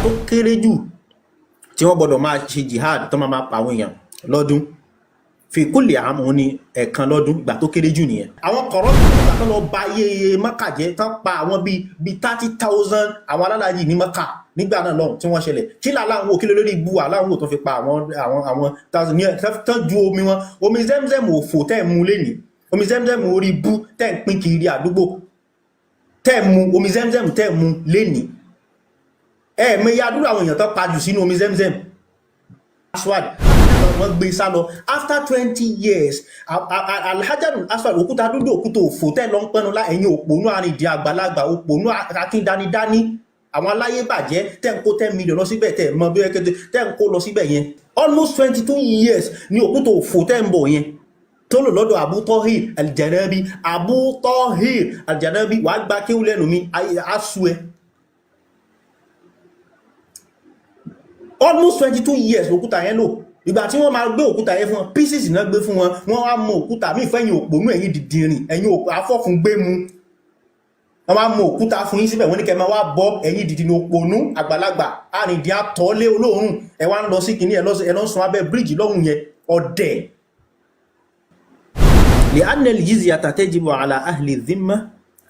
tó kéré jù tí wọ́n gbọ́dọ̀ máa ṣe jihad tó máa pa àwọn èèyàn lọ́dún fi kulli am òun ni ẹ̀kan lọ́dún ìgbà tó kéré jù nìyẹn. àwọn kọ̀rọ̀ ìgbà tó lọ bá iye Mẹ́kà jẹ́ tán pa àwọn bíi 30,000 àwọn alálàájì ní Mẹ́kà nígbà náà lọ́hùn tí wọ́n ṣẹlẹ̀ kí làláwọn wò kí ló lórí ibú aláwọn wò tó fi pa àwọn thousand ní tán ju omi wọn omi Zemzem òfò tẹ́ mú lénìí omi Zemzem orí ibú tẹ́ ń pín kiri àdúgbò tẹ́ mú omi Zemzem tẹ́ mú lénìí mẹ́yà àdúrà àwọn èèyàn tán pa jù sínú omi Zemzem aswad wọ́n gbé sá lọ after 20 years alhajarul aswad òkúta dúdú òkúta òfò tẹ́ lọ ń pẹ́nu lá ẹ̀yìn òpónú àrìndí àgbàlagbà òpónú akíndánidání àwọn aláyé bàjẹ́ tẹ́ ń kó 10 million lọ síbẹ̀ tẹ́ mọ bí ẹkẹ́tẹ́ tẹ́ ń kó lọ síbẹ̀ yẹn almost 22 years ní òkúta òfò tẹ́ ń bọ̀ yẹn tó lò lọ́dọ̀ Abu Tahir al-Janabi Abu Tahir al-Janabi wàá gba kéwú lẹ́nu mi aṣú ẹ almost 22 years òkúta yẹn lò ìgbà tí wọ́n máa gbé òkúta yẹn fún wọn pieces náà gbé fún wọn wọ́n wá mọ òkúta míì fẹ́yìn òpónú ẹ̀yìn dìdìrìn ẹ̀yìn afọ́fún gbé mu wọ́n máa mọ òkúta fún yín síbẹ̀ wọ́n ní kẹ́ máa wá bọ́ ẹ̀yìn dìdìrìn òpónú àgbàlagbà àrìndí àtọ́lé olóòrùn ẹ̀ wá ń lọ sí kìíní ẹ̀ lọ sùn abẹ́ bíríìjì lọ́hùn yẹn ọ̀dẹ̀. li'anna al-jizyata tajibu ala ahli dhimma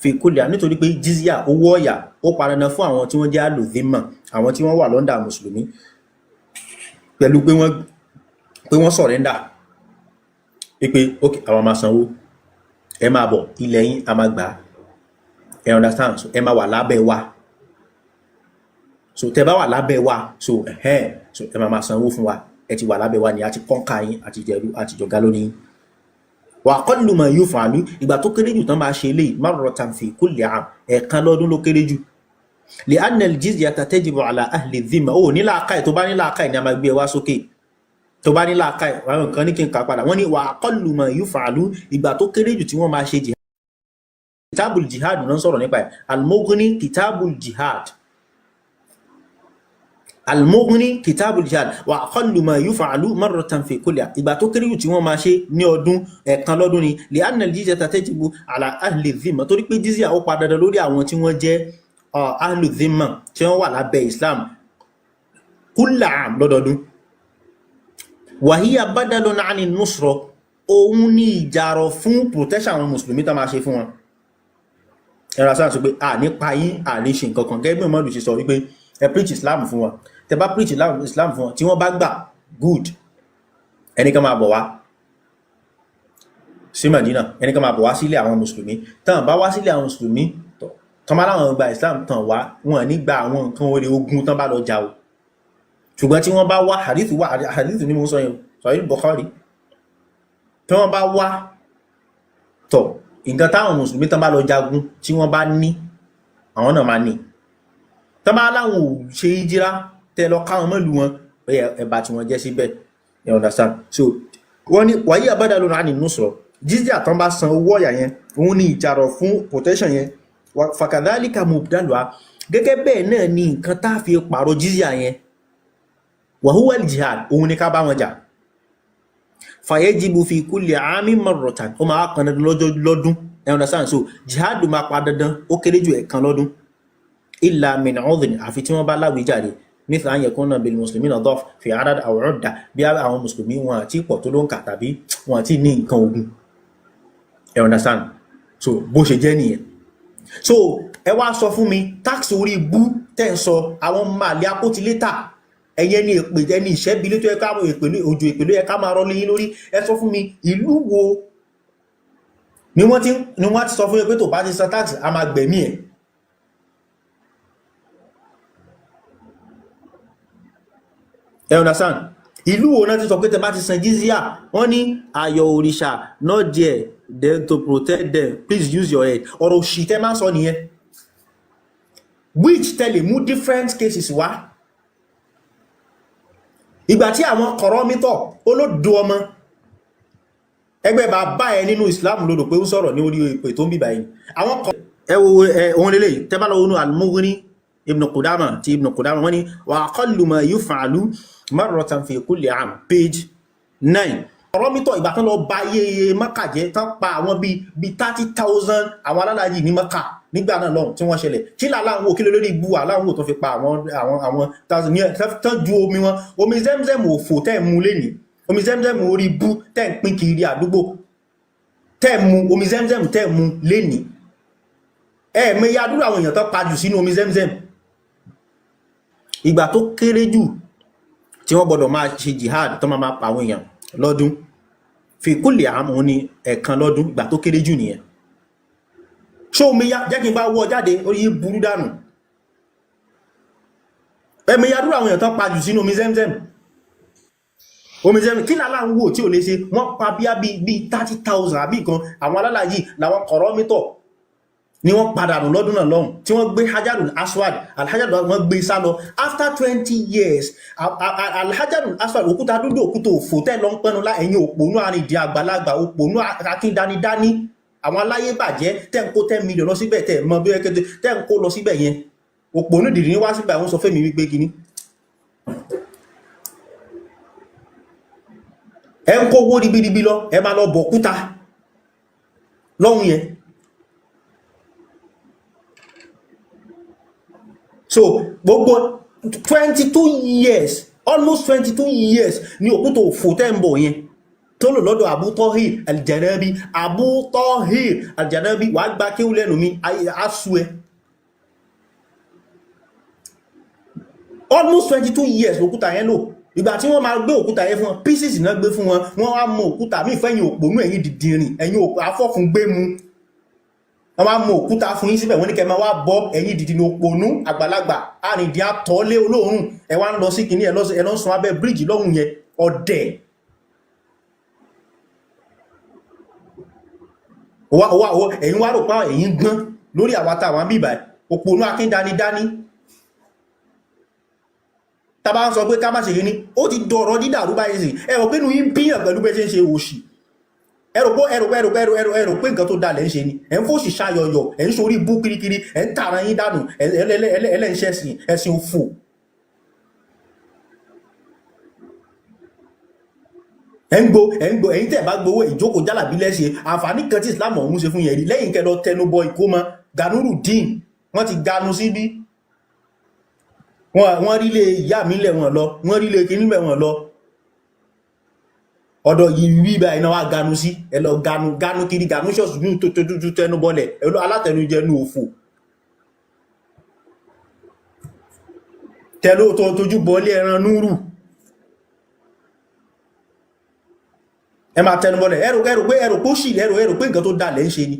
fi kulli nítorí pé jizya owó ọ̀yà ó paranà fún àwọn tí wọ́n jẹ́ ahlu dhimma àwọn tí wọ́n wà lọ́ndà mùsùlùmí pẹ̀lú pé wọ́n sọ̀rẹ́ndà pé ok àwọn máa sanwó ẹ máa bọ̀ ilẹ̀ yín a máa gbà ẹ understand so ẹ máa wà lábẹ́ wa so tẹ bá wà lábẹ́ wa so ẹ máa sanwó fún wa ẹ ti wà lábẹ́ wa ni a ti kọ́ńkà yín àti jẹ̀rú àti jọ̀gá lónìí wà aqallu ma yuf'alu ìgbà tó kéré jù tán máa ṣe eléyìí marratan fi kulli 'am ẹ̀ẹ̀kan lọ́dún ló kéré jù li'anna al-jizyata tajibu ala ahli dhimma ó ní làákàì tó bá ní làákàì ni a máa gbé ẹ wá sókè tó bá ní làákàì àwọn nǹkan ní kí n kà padà wọ́n ní wà aqallu ma yuf'alu ìgbà tó kéré jù tí wọ́n máa ṣe jihad kitabul jihad náà sọ̀rọ̀ nípa ẹ̀ al-Mughni kitabul jihad al-Mughni kitabul jihad wà aqallu ma yuf'alu marratan fi kulli ìgbà tó kéré jù tí wọ́n máa ṣe ní ọdún ẹ̀kan lọ́dún ni li'anna al-jizyata tajibu ala ahli dhimma torí pé jizya ó pa dandan lórí àwọn tí wọ́n jẹ́ ahlu dhimma tí wọ́n wà lábẹ́ Islam kulla 'am lọ́dọọdún wàhíyà badalun 'ani nusra òun ní ìjàrọ̀ fún protection àwọn mùsùlùmí tó máa ṣe fún wọn ẹ̀rọ sáà sọ pé nípa yín ní ṣe nǹkan kan gẹ́gẹ́ bí Muhammadu ṣe sọ wípé ẹ preach Islam fún wọn tẹ bá preach Islam fún wọn tí wọ́n bá gbà good ẹnìkan máa bọ̀ wá sí Madina ẹnìkan máa bọ̀ wá sílé àwọn mùsùlùmí tán bá wá sílé àwọn mùsùlùmí tán bá láwọn gba Islam tán wá wọn ní gba àwọn nǹkan orí ogun tán bá lọ jà o ṣùgbọ́n tí wọ́n bá wá hadithu ní mo sọ yẹn Sahih Bukhari tí wọ́n bá wá tọ̀ nǹkan táwọn mùsùlùmí tán bá lọ jagun tí wọ́n bá ní àwọn náà máa ní tán bá láwọn ò ṣe ìjírá tẹ́ lọ káwọn mọ́lù wọn ẹ̀bà tí wọ́n jẹ́ síbẹ̀ you understand so wọ́n ní wàyí badalun 'ani nusra jizya tán bá san owó ọ̀yà yẹn òun ní ìjàrọ̀ fún protection yẹn fakadhalika mubdaluha gẹ́gẹ́ bẹ́ẹ̀ náà ni nǹkan tá fi pààrọ̀ jizya yẹn wa huwa al-jihad òun ni ká bá wọn jà fayajibu fi kulli 'amin marratan ó máa kan dandan lọ́dún you understand so jihad máa pa dandan ó kéré jù ẹ̀kan lọ́dún illa min 'udhrin àfi tí wọ́n bá láwíjàre mithla an yakuna bil muslimina dhaf fi 'adad aw 'udda bí àwọn mùsùlùmí wọn àti pọ̀ tó ló ń kà tàbí wọn àti ní nǹkan ogun you understand so bó ṣe jẹ́ nìyẹn so ẹ wá sọ fún mi tax orí ibú tẹ́ ń sọ àwọn màálí apótilétà ẹ̀yẹ ní èpè ẹni ìṣẹ́bílé tó yẹ ká mọ̀ èpè òjò èpè ló yẹ ká máa rọ́ léyìn lórí ẹ sọ fún mi ìlú wo ni wọ́n ti sọ fún mi pé tó bá ti san tax a máa gbẹ̀mí ẹ̀ ẹ understand ìlú wo náà ti sọ pé tẹ́ bá ti san jizya wọ́n ní ayọ̀ òrìṣà not there then to protect them please use your head ọ̀rọ̀ òṣì tẹ́ máa sọ nìyẹn which tẹ́lẹ̀ mú different cases wá ìgbà tí àwọn kọ̀rọ̀mítọ̀ olódò ọmọ ẹgbẹ́ bàbá ẹ nínú Islam lódò pé ó sọ̀rọ̀ ní orí ìpè tó ń bíbà yìí àwọn ẹwọ ohun lélẹ̀ tẹ́bá lọ wọnú al-Mughni Ibn Qudama ti Ibn Qudama wọ́n ní wa aqallu ma yuf'alu marratan fi kulli 'am page 9 kọ̀rọ̀mítọ̀ ìgbà tán lọ bá iye Mẹ́kà jẹ́ tán pa àwọn bíi 30,000 àwọn alálàájì ní Mẹ́kà nígbà náà lọ́hùn tí wọ́n ṣẹlẹ̀ kí làláwọn wò kí lórí ibú àláwọn wò tó fi pa àwọn tán ju omi wọn omi Zemzem òfò tẹ́ mu lénìí omi Zemzem orí ibú tẹ́ ń pín kiri àdúgbò tẹ́ mu omi Zemzem tẹ́ mu lénìí mẹ́yà àdúrà àwọn èèyàn tó pajù sínú omi Zemzem ìgbà tó kéré jù tí wọ́n gbọ́dọ̀ máa ṣe jihad tó máa pa àwọn èèyàn lọ́dún fi kulli am òun ni ẹ̀kan lọ́dún ìgbà tó kéré jù nìyẹn ṣó omi yá jẹ́ kí n bá wọ́ jáde orí burú dànù mẹ́yà àdúrà àwọn èèyàn tó pajù sínú omi Zemzem kí lálá ń wò tí ò lè ṣe wọ́n pa bí 30,000 àbí kan àwọn alálàyé làwọn kọ̀rọ̀ mítọ̀ ni wọ́n padà nù lọ́dún náà lọ́hùn tí wọ́n gbé Hajarul Aswad Al-Hajarul wọ́n gbé sá lọ after 20 years Al-Hajarul Aswad òkúta dúdú òkúta òfò tẹ́ lọ ń pẹ́nu lá ẹ̀yìn òpónú àrìndí àgbàlagbà òpónú akíndánidání àwọn aláyé bàjẹ́ tẹ́ ń kó 10 million lọ síbẹ̀ tẹ́ mọ bí ẹkẹ́tẹ́ tẹ́ ń kó lọ síbẹ̀ yẹn òpónú dìdì ní wá síbẹ̀ àwọn sọ fẹ́mi wípé kíní ẹ ń kó owó ribiribi lọ ẹ máa lọ bọ̀ òkúta lọ́hùn yẹn so gbogbo 22 years almost 22 years ni òkúta òfò tẹ́ ń bọ̀ yẹn tó lò lọ́dọ̀ Abu Tahir Al-Janabi wà gbá kí ó lẹ́nu mi aṣú ẹ almost 22 years òkúta yẹn lò ìgbà tí wọ́n máa gbé òkúta yẹn fún wọn pieces náà gbé fún wọn wọ́n wá mọ òkúta mí fẹ́yìn òpónú ẹ̀yìn dìdìrìn ẹ̀yìn afọ́fún gbé mu wọ́n máa mọ òkúta fún yín síbẹ̀ wọ́n ní kẹ́ máa wá bọ́ ẹ̀yìn dìdìrìn òpónú àgbàlagbà àrìndí àtọ́lé olóòrùn ẹ wá ń lọ sí kìíní ẹ lọ sùn abẹ́ bíríjì lọ́hùn yẹn ọ̀dẹ̀ ẹ̀yin wá rò pa ẹ̀yin gbọ́n lórí àwátà àwọn bíbà òpónú akíndánidání tàbá ń sọ pé ká má ṣe ní ó ti dọ̀rọ̀ dídàrú báyìí sí ẹ̀rọ pé nù yí ń bíyàn pẹ̀lú bẹ́ ṣe ń ṣe òṣì ẹ̀rọ pé nǹkan tó dalẹ̀ ń ṣe ni ẹ̀ ń fòṣì ṣayọyọ̀ ẹ̀ ń sorí bú kirikiri ẹ̀ ń tààrà yín dànù ẹlẹ́ṣẹ̀sìn ẹ̀sìn òfò ẹ̀yin tẹ́ bá gbowó ìjókòó jálàbí lẹ́ṣe àǹfààní kan tí Islam ọ̀hún ṣe fún yẹn rí lẹ́yìn kẹ́ lọ tẹnubọ ìkómọ Ganurudeen wọ́n ti ganu síbí wọ́n rí lé ìyá mi lẹ̀ wọ́n lọ wọ́n rí lé kìíní lẹ̀ wọ́n lọ ọ̀dọ̀ yìí rí bá iná wá ganu sí ẹlọ ganu kiri ganu ṣọ́ọ̀sù ní tó tẹnu bọ́lẹ̀ ẹlọ alátẹnujẹ ní òfò tẹ́lú tó tójú bọ́lé ẹran núrù ẹ máa tẹnu bọ́lẹ̀ ẹrù pé ó sì ẹrù pé nǹkan tó dalẹ̀ ń ṣe ni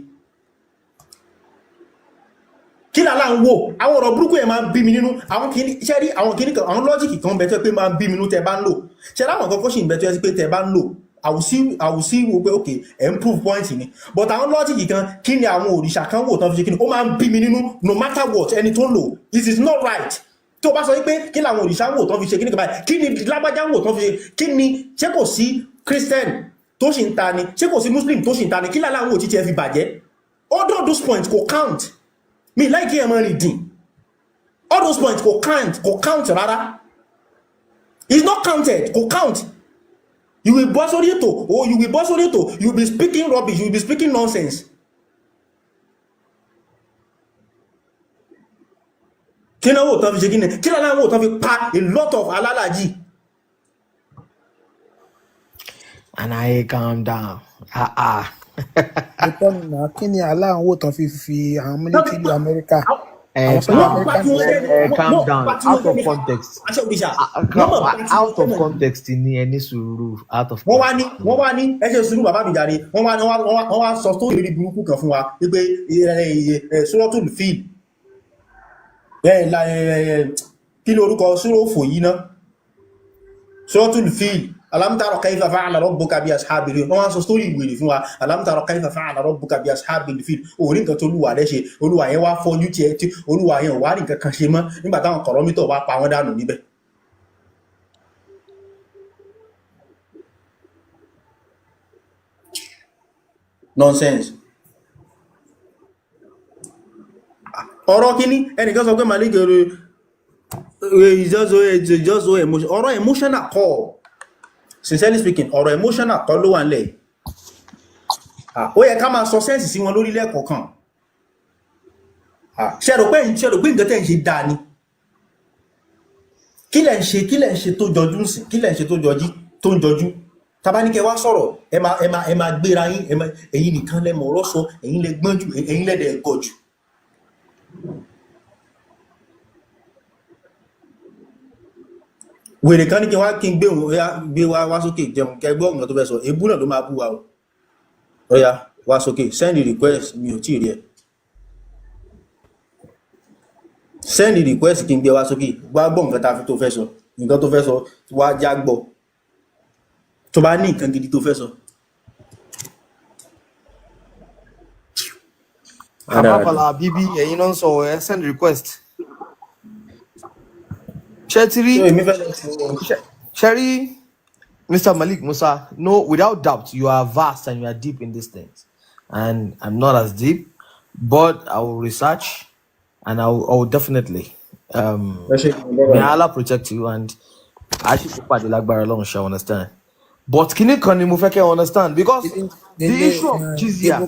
kí lálá ń wò àwọn ọ̀rọ̀ burúkú ẹ̀ máa ń bí mi nínú àwọn kìíní iṣẹ́ rí àwọn kìíní kan àwọn lọ́jíkì kan bẹ̀ tó pé máa ń bí mi nínú tẹ́ bá ń lò ṣe láwọn kọ́kọ́ sì ń bẹ̀ tó pé tẹ́ bá ń lò àwùsí wo pé ok improve point ni but àwọn lọ́jíkì kan kí ni àwọn òrìṣà kan wò tán fi ṣe kí ni ó máa ń bí mi nínú no matter what ẹni tó lò it is not right tó bá sọ wípé kí làwọn òrìṣà wò tán fi ṣe kí ni kan báyìí kí ni lágbájá wò tán fi ṣe kí ni ṣé kò sí Christian tó sì ń ta ni ṣé kò sí Muslim tó sì ń ta ni kí làwọn wò títí ẹ fi bàjẹ́ all those points kò count me like him reading all those points go count rárá it's not counted go count you will boss orieto you will be speaking rubbish you will be speaking nonsense kí náà wò tán fi ṣe kí ní kí náà wò tán fi pa a lot of alálàájì and I calm down kí ni aláwọ̀ tán fi àwọn mílítìrì Amẹ́ríkà calm down out of context out of context ni ẹni sùúrù out of context wọ́n wá ní ẹṣẹ́ sùúrù bàbá mi jàre wọ́n wá sọ tó rí burúkú kan fún wa wípé Suratul Fil kí ló orúkọ sóròfò yìí náà Suratul Fil alam tara kayfa fa'ala rabbuka bi ashabil fil wọ́n sọ story ìwèrè fún wa alam tara kayfa fa'ala rabbuka bi ashabil fil orí nǹkan tó olúwa rẹ̀ ṣe olúwa yẹn wá fọ́jú tí ẹ tí olúwa yẹn wá rí nǹkan kan ṣe mọ́ nígbà táwọn kọ̀rọ̀mítọ̀ wá pa wọ́n dànù níbẹ̀ nonsense ọ̀rọ̀ kíní ẹnìkan sọ pé Malik just so emotion ọ̀rọ̀ emotional call sincerely speaking ọ̀rọ̀ emotional kọ́ ló wà nílẹ̀ ó yẹ ká máa sọ sẹ́ǹsì sí wọn lórí lẹ́ẹ̀kọ̀ọ̀kan ṣé rò pé nǹkan tẹ́ ń ṣe dáa ni kí lẹ̀ ń ṣe tó jọjú ń sìn kí lẹ̀ ń ṣe tó ń jọjú tàbá ní kẹ́ wá sọ̀rọ̀ ẹ máa gbéra yín ẹ̀yin nìkan lẹ mọ̀ ọ̀rọ̀ sọ ẹ̀yin lẹ gbọ́n jù ẹ̀yin lẹ dẹ̀ gọ̀ jù. wèrè kan ní kí n gbé wá sókè jẹun kẹgbọ́ ọ̀gbọ̀n tó fẹ́ sọ ebú náà ló máa bú wa o ọ̀yá wá sókè send request mi ò tí ì rí ẹ send request kí n gbé wá sókè wá gbọ́ nǹkan tó fẹ́ sọ wá já gbọ́ tó bá ní nǹkan gidi tó fẹ́ sọ. Àbábàlà bíbí ẹ̀yin náà ń sọ ẹ send request. Sherry, Mr. Malik Musa, no, without doubt, you are vast and you are deep in these things. And I'm not as deep, but I will research and I will definitely may Allah protect you and I should put the Lagbara long shall understand. But can you understand? Because the issue of jizya.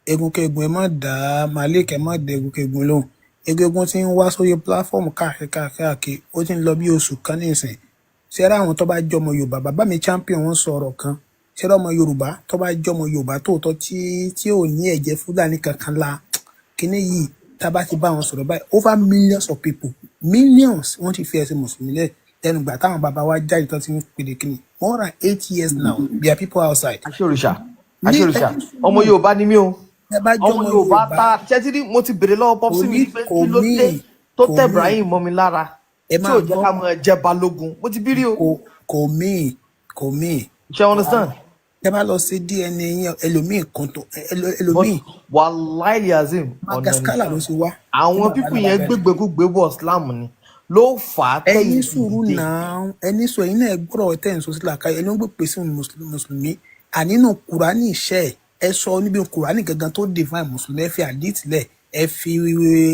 Egunkegun ẹ má dá Malik ẹ má dá egunkegun lóhùn. Egungun tí ń wá sórí platform káàkiri ó ti ń lọ bí oṣù kan nísìn. Ṣẹ́rá àwọn tó bá jọmọ Yorùbá bàbá mi champion wọn sọ̀rọ̀ kan. Ṣẹ́rá ọmọ Yorùbá tó bá jọmọ Yorùbá tòótọ́ tí ò ní ẹ̀jẹ̀ Fúlàní kankan la kíní yìí tá bá ti bá wọn sọ̀rọ̀ báyìí over millions of people millions wọ́n ti fi ẹ̀sìn mùsùlùmí lẹ̀ lẹ́nu ìgbà táwọn bàbá wa jáde tó ti ń pèdè kíní more than 8 years now there are people outside. Aṣọ́rìṣà ọmọ Yorùbá ni mí o. Ọmọ Yorùbá ta ṣẹ́tìrí mo ti bèrè lọ́wọ́ pọ́psí mi pé kí ló dé tó tẹ Ibrahim mọ́ mi lára tí ò jẹ́ ká mọ jẹ́ Balógun mo ti bí rí o. Kò mí. Ṣé understand? Ẹ bá lọ sí DNA yẹn ẹlòmíì kan tó ẹlòmíì. Wàláì Azim Madagascar ló ṣe wá. Àwọn pípù yẹn gbégbégbé wọ Islam ni ló fà á tẹ̀yìn. Ẹni sùúrù náà ẹni sọ ẹ̀yin náà gbọ́dọ̀ tẹ̀ ń sọ sílẹ̀ ká ẹni ó gbé pèsè mùsùlùmí ànínú Kùránì iṣẹ́ ẹ sọ níbi Kùránì gangan tó define mùsùlùmí ẹ fi àdìtìlẹ̀ ẹ fi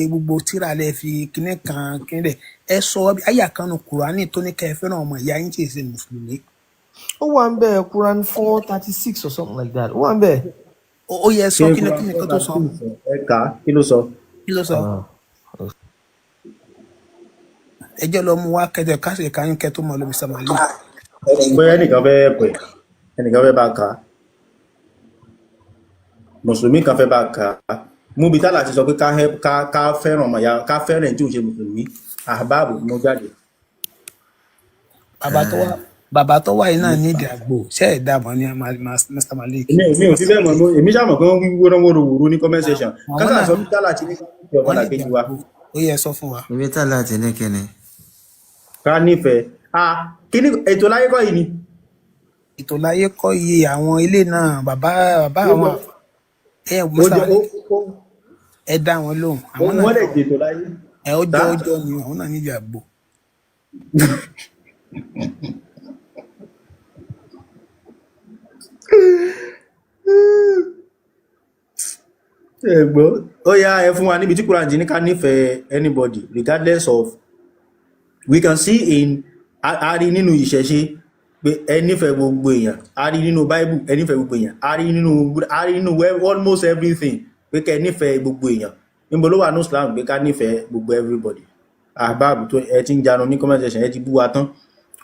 gbogbo tíra lẹ fi kíní kan kíní rẹ ẹ sọ àyà kan nu Kùránì tó ní ká ẹ fẹ́ràn ọmọ ìyá yín tí ì ṣe mùsùlùmí. Ó wà ń bẹ Quran 4:36 or something like that. Ó wà ń bẹ. Ó yẹ sọ kí ni kan tó sọ. Ẹ kà á kí ló sọ. Ẹ jẹ́ lọ mú wá kẹjọ káṣí káyín kẹ tó mọ lómi sàmàlì. Pé ẹnìkan fẹ́ bá kà á mùsùlùmí kan fẹ́ bá kà á mú bí tálà ti sọ pé ká fẹ́ràn ọmọ ìyá ká fẹ́ràn tí ò ṣe mùsùlùmí àbáàbò mú jáde. Bàbá tó wáyé náà ní ìdí àgbò ṣe é dàbọ̀ ní Mr. Malik. Èmi ò fi bẹ́ẹ̀ mọ̀ èmi ṣàmọ̀ pé wọ́n wíwó náà wòrò ní comment section kásà sọ bí tálà ti ní ọmọ làkejì wa. Ó yẹ sọ fún wa. Ibi tálà ti ní kíni. Ká nífẹ̀ẹ́ kíní ètò láyé kọ́ yìí ni. Ètò láyé kọ́ iye àwọn ilé náà bàbá àwọn ẹ dá wọn lóhùn. Wọ́n lè jètò láyé. Ọjọ́ ni àwọn náà níjà gbò. Ẹ̀gbọ́n ó yá ẹ fún wa níbi tí Quran ní ká nífẹ̀ẹ́ anybody regardless of we can see in a rí nínú ìṣẹ̀ṣe pé ẹ nífẹ̀ẹ́ gbogbo èèyàn a rí nínú Bible ẹ nífẹ̀ẹ́ gbogbo èèyàn a rí nínú almost everything pé kẹ́ nífẹ̀ẹ́ gbogbo èèyàn níbo ló wà ní Islam pé ká nífẹ̀ẹ́ gbogbo everybody àbáàbù tó ẹ ti ń janu ní comment section ẹ ti bú wa tán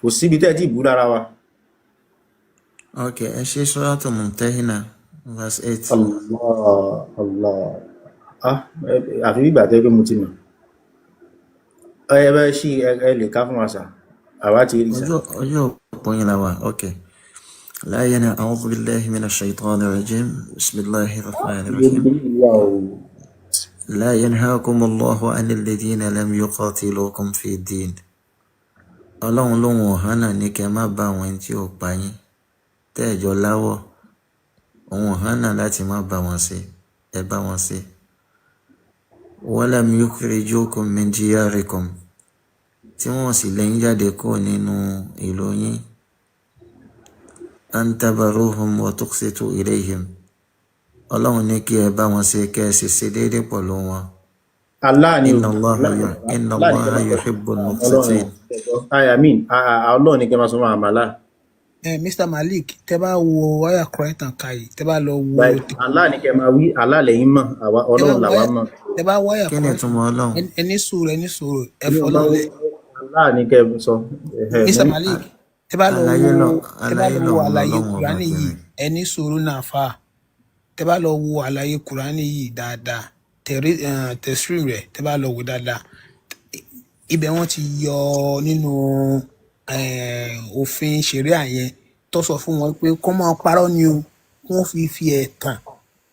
kò síbi tẹ́ ẹ ti bú lára wa. Ok, ẹ ṣe Suratul Mumtahina verse 8. Allah àfi bí ìgbà tẹ́ pé mo ti mọ̀ ẹ bẹ́ ṣí ẹ lè ká fún wa sà àwa ti rí sà. Ọjọ́ òpó yín la wà, ok. La yana a'udhu billahi minash shaitanir rajim. Bismillahir rahmanir rahim. La yanhaakumullahu 'anil ladhina lam yuqatilukum fid din. Ọlọ́run lóhun ọ̀hánà ní kẹ má bá àwọn tí ó pa yín tẹ́ẹ̀jọ láwọ̀ òun ọ̀hánà láti má bá wọn ṣe ẹ bá wọn ṣe. Walam yukhrijukum min diyarikum tí wọ́n sì lẹ́yìn jáde kó nínú ìlú yín. An tabarruhum wa tuqsitu ilayhim. Ọlọ́run ní kí ẹ bá wọn ṣe kẹ́ ẹ sì ṣe déédéé pẹ̀lú wọn. Allah ni Inna Allaha yuhibbul muqsitin. I mean Allah ni kẹ́ máa sọ máa màlá. Mr. Malik tẹ bá wo àyà Quran tàn ká yìí tẹ bá lọ wo like Allah ni kẹ́ máa wí, Allah lẹ́yìn mọ̀, àwa tẹ bá Ọlọ́run wo làwa àyà mọ̀. tẹ bá wo àyà kí ni Quran ìtumọ̀ ọlọ́run ẹni sùúrù ẹ Ní ọba fọlọ́run lẹ̀ Allah ni kẹ́ sọ. Mr. Malik tẹ bá lọ àlàyé wo lọ tẹ bá àlàyé lọ wo lọ́run àlàyé lọ́lọ́run ọba Quran yìí fẹ́mi ẹni sùúrù náà fà tẹ bá lọ wo àlàyé Quran yìí dáadáa tẹsírì rẹ̀ tẹ bá lọ wo dáadáa ibẹ̀ wọ́n ti yọ nínú òfin ṣẹ̀ríà yẹn tó sọ fún wọn pé kó máa parọ́ ni o kí wọ́n fi ẹ̀tàn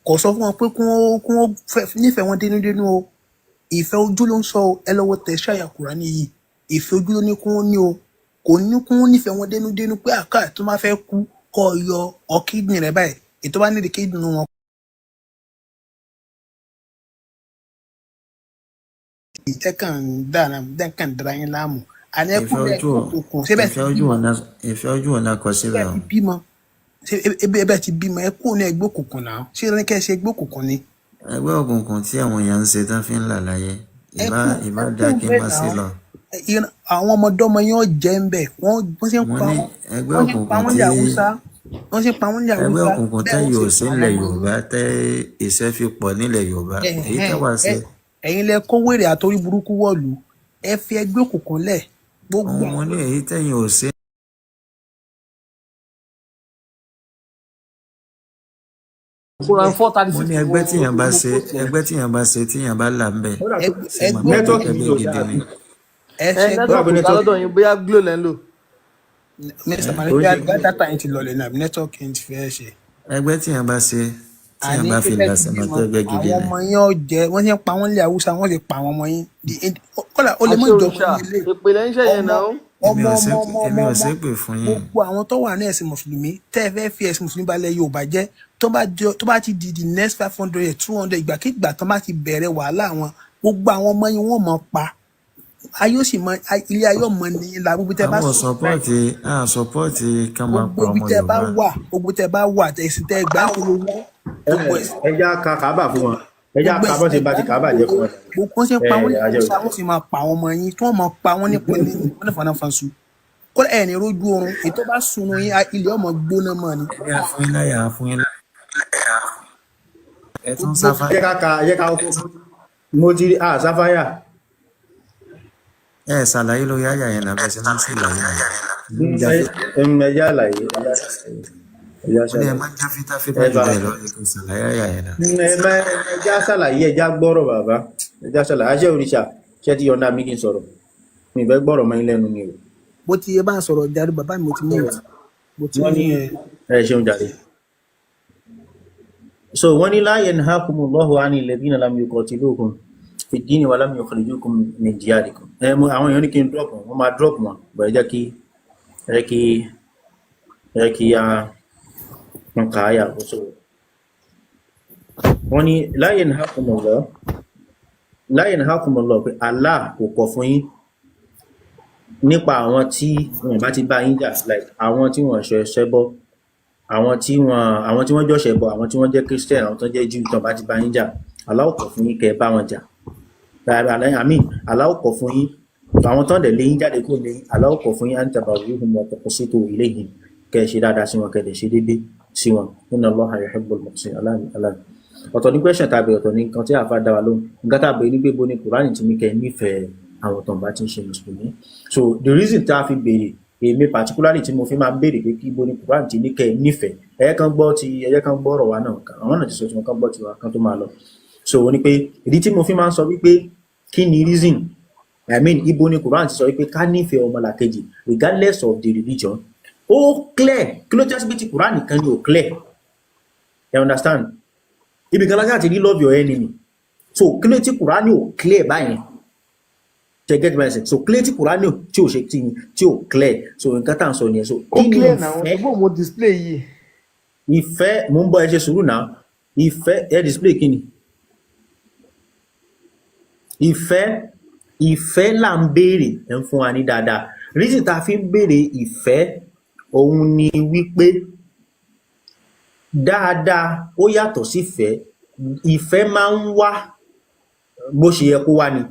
kò sọ fún wọn pé kí wọ́n nífẹ̀ẹ́ wọn dénúdénú o ìfẹ́ ojú ló ń sọ o ẹ lọ́wọ́ tẹ̀ ṣáyà Kùránì yìí ìfẹ́ ojú ló ní kí wọ́n ní o kò ní kí wọ́n nífẹ̀ẹ́ wọn dénúdénú pé àká tó máa fẹ́ kú kọ́ yọ ọkídìní rẹ báyìí ètò bá nídìí kídìní wọn. ìtẹ́kàn dára yín láàmú àní ẹkú ìfẹ́ bẹ́ẹ̀ ojú tó kùn síbẹ̀ ti bímọ ìfẹ́ ojú ọ̀nà kọ síbẹ̀ o ebe ti bímọ ẹkú ní ẹgbẹ́ òkùnkùn náà ṣé ní kẹ́ ẹ ṣe ẹgbẹ́ òkùnkùn ni. ẹgbẹ́ òkùnkùn tí àwọn èèyàn ń ṣe tán fi ń là láyé ìbá dá kí n má sí lọ àwọn ọmọdọ́mọ yẹn ò jẹ́ ń bẹ̀ wọ́n ṣe ń pa wọ́n ní ẹgbẹ́ òkùnkùn tí wọ́n ṣe ń pa wọ́n ní ẹgbẹ́ Haúsá òkùnkùn tẹ́ yóò sí nílẹ̀ Yorùbá tẹ́ ìṣẹ́ fi pọ̀ nílẹ̀ Yorùbá èyí tẹ́ wá sí ẹ̀yin lẹ kó wèrè àtòrí burúkú wọ̀lú ẹ fi ẹgbẹ́ òkùnkùn lẹ̀ gbogbo ọmọ ní èyí tẹ́yìn ò sí Quran 4:36. mo ní ẹgbẹ́ tíyàn bá ṣe tíyàn bá là ń bẹ̀ ṣe mọ̀ pé Network ẹgbẹ́ yìí ò gidi dáa. ni ẹ ṣe Network kò lọ́dọ̀ yín bóyá Glo lẹ́ ń lò. Mr. Malik data yẹn ti lọlẹ̀ náà network yẹn ti fẹ́ ṣe. ẹgbẹ́ tíyàn bá ṣe tíyàn bá fi là ṣe mọ̀ pé ẹgbẹ́ gidi àwọn ni ọmọ yẹn ò jẹ wọ́n ṣe ń pa wọ́n lé Haúsá wọ́n ṣe pa àwọn ọmọ yín kọ́lá ó lè mọ Àṣẹ ìjọba òrìṣà ilé ìpìlẹ̀ ń ṣe yẹn náà. èmi ò ṣépè fún yín gbogbo àwọn tó wà ní ẹ̀sìn mùsùlùmí tẹ́ ẹ fẹ́ fi ẹ̀sìn mùsùlùmí balẹ̀ Yorùbá jẹ́ tó bá ti di the next 500 200 ìgbàkigbà tó bá ti bẹ̀rẹ̀ wàhálà wọn gbogbo àwọn ọmọ yín wọ́n mọ̀ pa ayé ó sì mọ ilé ayé ọmọ ní ìlà gbogbo tẹ́ bá àwọn sọpọ́ọ̀tì ká máa pa gbogbo ọmọ tẹ́ bá Yorùbá wà gbogbo tẹ́ bá wà ẹ̀sìn tẹ́ gbà kó lówó gbogbo ẹ̀sìn Ẹja ka Kaaba fún wọn. Ẹja ka bọ́ ṣe bá ti Kaaba jẹ́ fún wọn. gbogbo wọn ṣe ń pa wọn ní Ajẹ́ Haúsá wọn sì máa pa àwọn ọmọ yín tí wọ́n máa pa wọn nípa ní wọn ní fanáfansu kó ẹ̀ ní rojú oorun ètò bá sunu yín ilé ọmọ gbóná mọ́ ni. ẹgbẹ́ àfúnyín láyà ẹ tún sáfà Ẹjẹ́ ká ọkọ̀ mo ti rí sáfáyà. ẹ ṣàlàyé lórí àyà yẹn náà bẹ́ẹ̀ ṣe máa ń ṣàlàyé Ẹja àlàyé. Ẹja ó ní ẹ ṣàlàyé. máa ń já fítáfítá jù bẹ́ẹ̀ lọ ní kò ṣàlàyé àyà yẹn náà Ẹja ṣàlàyé ẹja gbọ́rọ̀ bàbá. Ẹja ṣàlàyé. Àṣẹ òrìṣà ṣẹ́ ti yọ̀ǹda mi kí n sọ̀rọ̀. Mi ì fẹ́ gbọ́rọ̀ mọ́ yín lẹ́nu ni o. bó ti yẹ bá ń sọ̀rọ̀ jáde bàbá mi mo ti mú ìwà mo ti Wọ́n ní ní ṣeun jàre. So wọ́n ní la yanhakumullahu anil ladhina lam yuqatilukum fid dini wa lam yukhrijukum min diyarikum. Àwọn èèyàn ní kí n drop wọn, wọ́n máa drop wọn, bọ̀ ẹ jẹ́ kí a wọn kà á yà kó sọ̀rọ̀. Wọ́n ní la yanhakumullahu pé Allah kò kọ̀ fún yín nípa àwọn tí wọn bá ti bá yín jà, like àwọn tí wọn ṣẹbọ, àwọn tí wọ́n jọ ṣẹbọ, àwọn tí wọ́n jẹ́ Christian, àwọn tó jẹ́ Jew tó bá ti bá yín jà, Allah kọ̀ fún yín kẹ́ bá wọn jà. Allah kọ̀ fún yín àwọn tó ń dẹ̀ lé yín jáde kó lé yín, Allah kọ̀ fún yín an tabarruhum wa tuqsitu ilayhim kẹ́ ṣe dáadáa sí wọn kẹ́ dẹ̀ ṣe déédéé sí wọn. Inna Allaha yuhibbul muqsitin. Ọ̀tọ̀ ní question tàbí ọ̀tọ̀ ní nǹkan tí àfa dá wa lóhùn. Nǹkan tàbí ní gbébo ní Kùránì tí ní kẹ́ nífẹ̀ẹ́ àwọn tó ń bá ti ń ṣe mùsùlùmí. So the reason tá a fi béèrè èmi particularly tí mo fi máa ń béèrè pé kí ibo ní Kùránì tí ní kẹ́ nífẹ̀ẹ́ ẹ̀yẹ́ kan gbọ́ ọ̀rọ̀ wa náà àwọn náà ti sọ tí wọ́n kàn gbọ́ tiwa kan tó máa lọ. So ó ní pé ìdí tí mo fi máa ń sọ wípé kí ni reason ibo ní Kùránì ti sọ wípé ká nífẹ̀ẹ́ ọmọlàkejì regardless of the religion. Ó clear kí ló jásí pé ti Kùránì kan ni ò clear, you understand? Ibi kan láti rí love your enemy. So kí ló ti Kùránì ò clear báyìí to get my sense. So clear tí Kùránì tí ò ṣe tí ò clear. So nǹkan tá à ń sọ nìyẹn. So Ó clear náà ẹgbẹ́ mo display yìí. ìfẹ́ mo ń bọ́ ẹ ṣe sùúrù náà. Ìfẹ́ ẹ display kí ni? Ìfẹ́ là ń béèrè ẹ̀ ń fún wa ní dáadáa. Reason tá a fi ń béèrè ìfẹ́ òun ni wípé dáadáa ó yàtọ̀ sí ìfẹ́. Ìfẹ́ máa ń wá bó ṣe yẹ kó wá ni.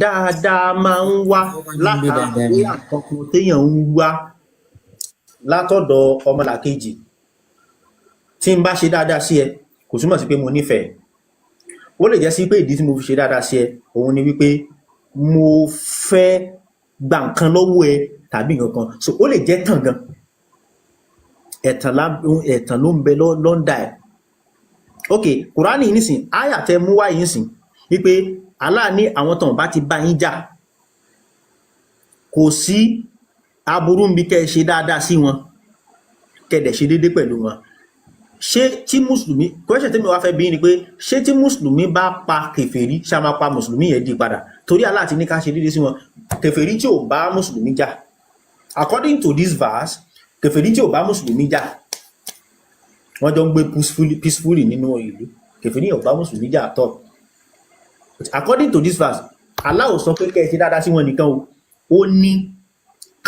Dáadáa máa ń wá látàrí àkọ́kọ́ téèyàn ń wá látọ̀dọ̀ ọmọlàkejì tí n bá ṣe dáadáa sí ẹ kò túmọ̀ sí pé mo nífẹ̀ẹ́. Ó lè jẹ́ sí pé ìdí tí mo fi ṣe dáadáa sí ẹ òun ni wípé mo fẹ́ gba nǹkan lọ́wọ́ ẹ tàbí nǹkan kan, so ó lè jẹ́ tàn gan, ẹ̀tàn ló ń bẹ lọ́ndà ẹ̀. Ok, Kùránì nísìn áyà tẹ mú wáyé nísìn wípé Allah ní àwọn tàn bá ti bá yín jà kò sí aburú ń bí kẹ́ ṣe dáadáa sí wọn kẹ́dẹ̀ ṣe déédé pẹ̀lú wọn. Ṣé tí mùsùlùmí, question tí mi wá fẹ́ bí ni pé ṣé tí mùsùlùmí bá pa kèfèrí ṣá máa pa mùsùlùmí yẹn di padà? Torí Allah ti ní ká ṣe déédé sí wọn. Kèfèrí tí ò bá mùsùlùmí jà, according to this verse, kèfèrí tí ò bá mùsùlùmí jà wọ́n jọ ń gbé peacefully nínú ìlú, kèfèrí ò bá mùsùlùmí jà tọ́. According to this verse, Allah ò sọ pé kẹ́ ṣe dáadáa sí wọn nìkan o, ó ní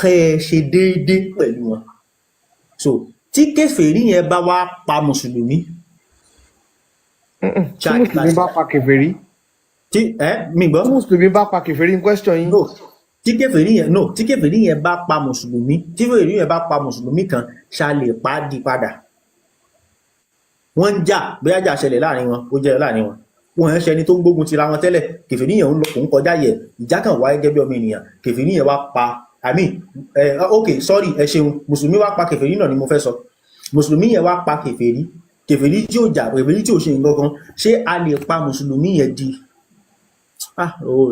kẹ́ ṣe déédé pẹ̀lú wọn. So tí kèfèrí yẹn bá wá pa mùsùlùmí, tí mùsùlùmí bá pa kèfèrí, mi gbọ́, tí mùsùlùmí bá pa kèfèrí in question yín. no, tí kèfèrí yẹn bá pa mùsùlùmí, tí kèfèrí yẹn bá pa mùsùlùmí kan ṣá lè pa á di padà. Wọ́n ń jà, bóyá jà ṣẹlẹ̀ láàrin wọn, ó jẹ́ láàrin wọn, wọ́n ń ṣe ẹni tó ń gbógun tira wọn tẹ́lẹ̀, kèfèrí yẹn ń kọjá yẹ, ìjà kan wáyé gẹ́gẹ́ bí ọmọ ènìyàn, kèfèrí yẹn wá pa, ok sorry, ẹ ṣeun, mùsùlùmí wá pa kèfèrí náà ni mo fẹ́ sọ. Mùsùlùmí yẹn wá pa kèfèrí tí ó jà, kèfèrí tí ò ṣe nǹkan kan, ṣé a lè pa mùsùlùmí yẹn di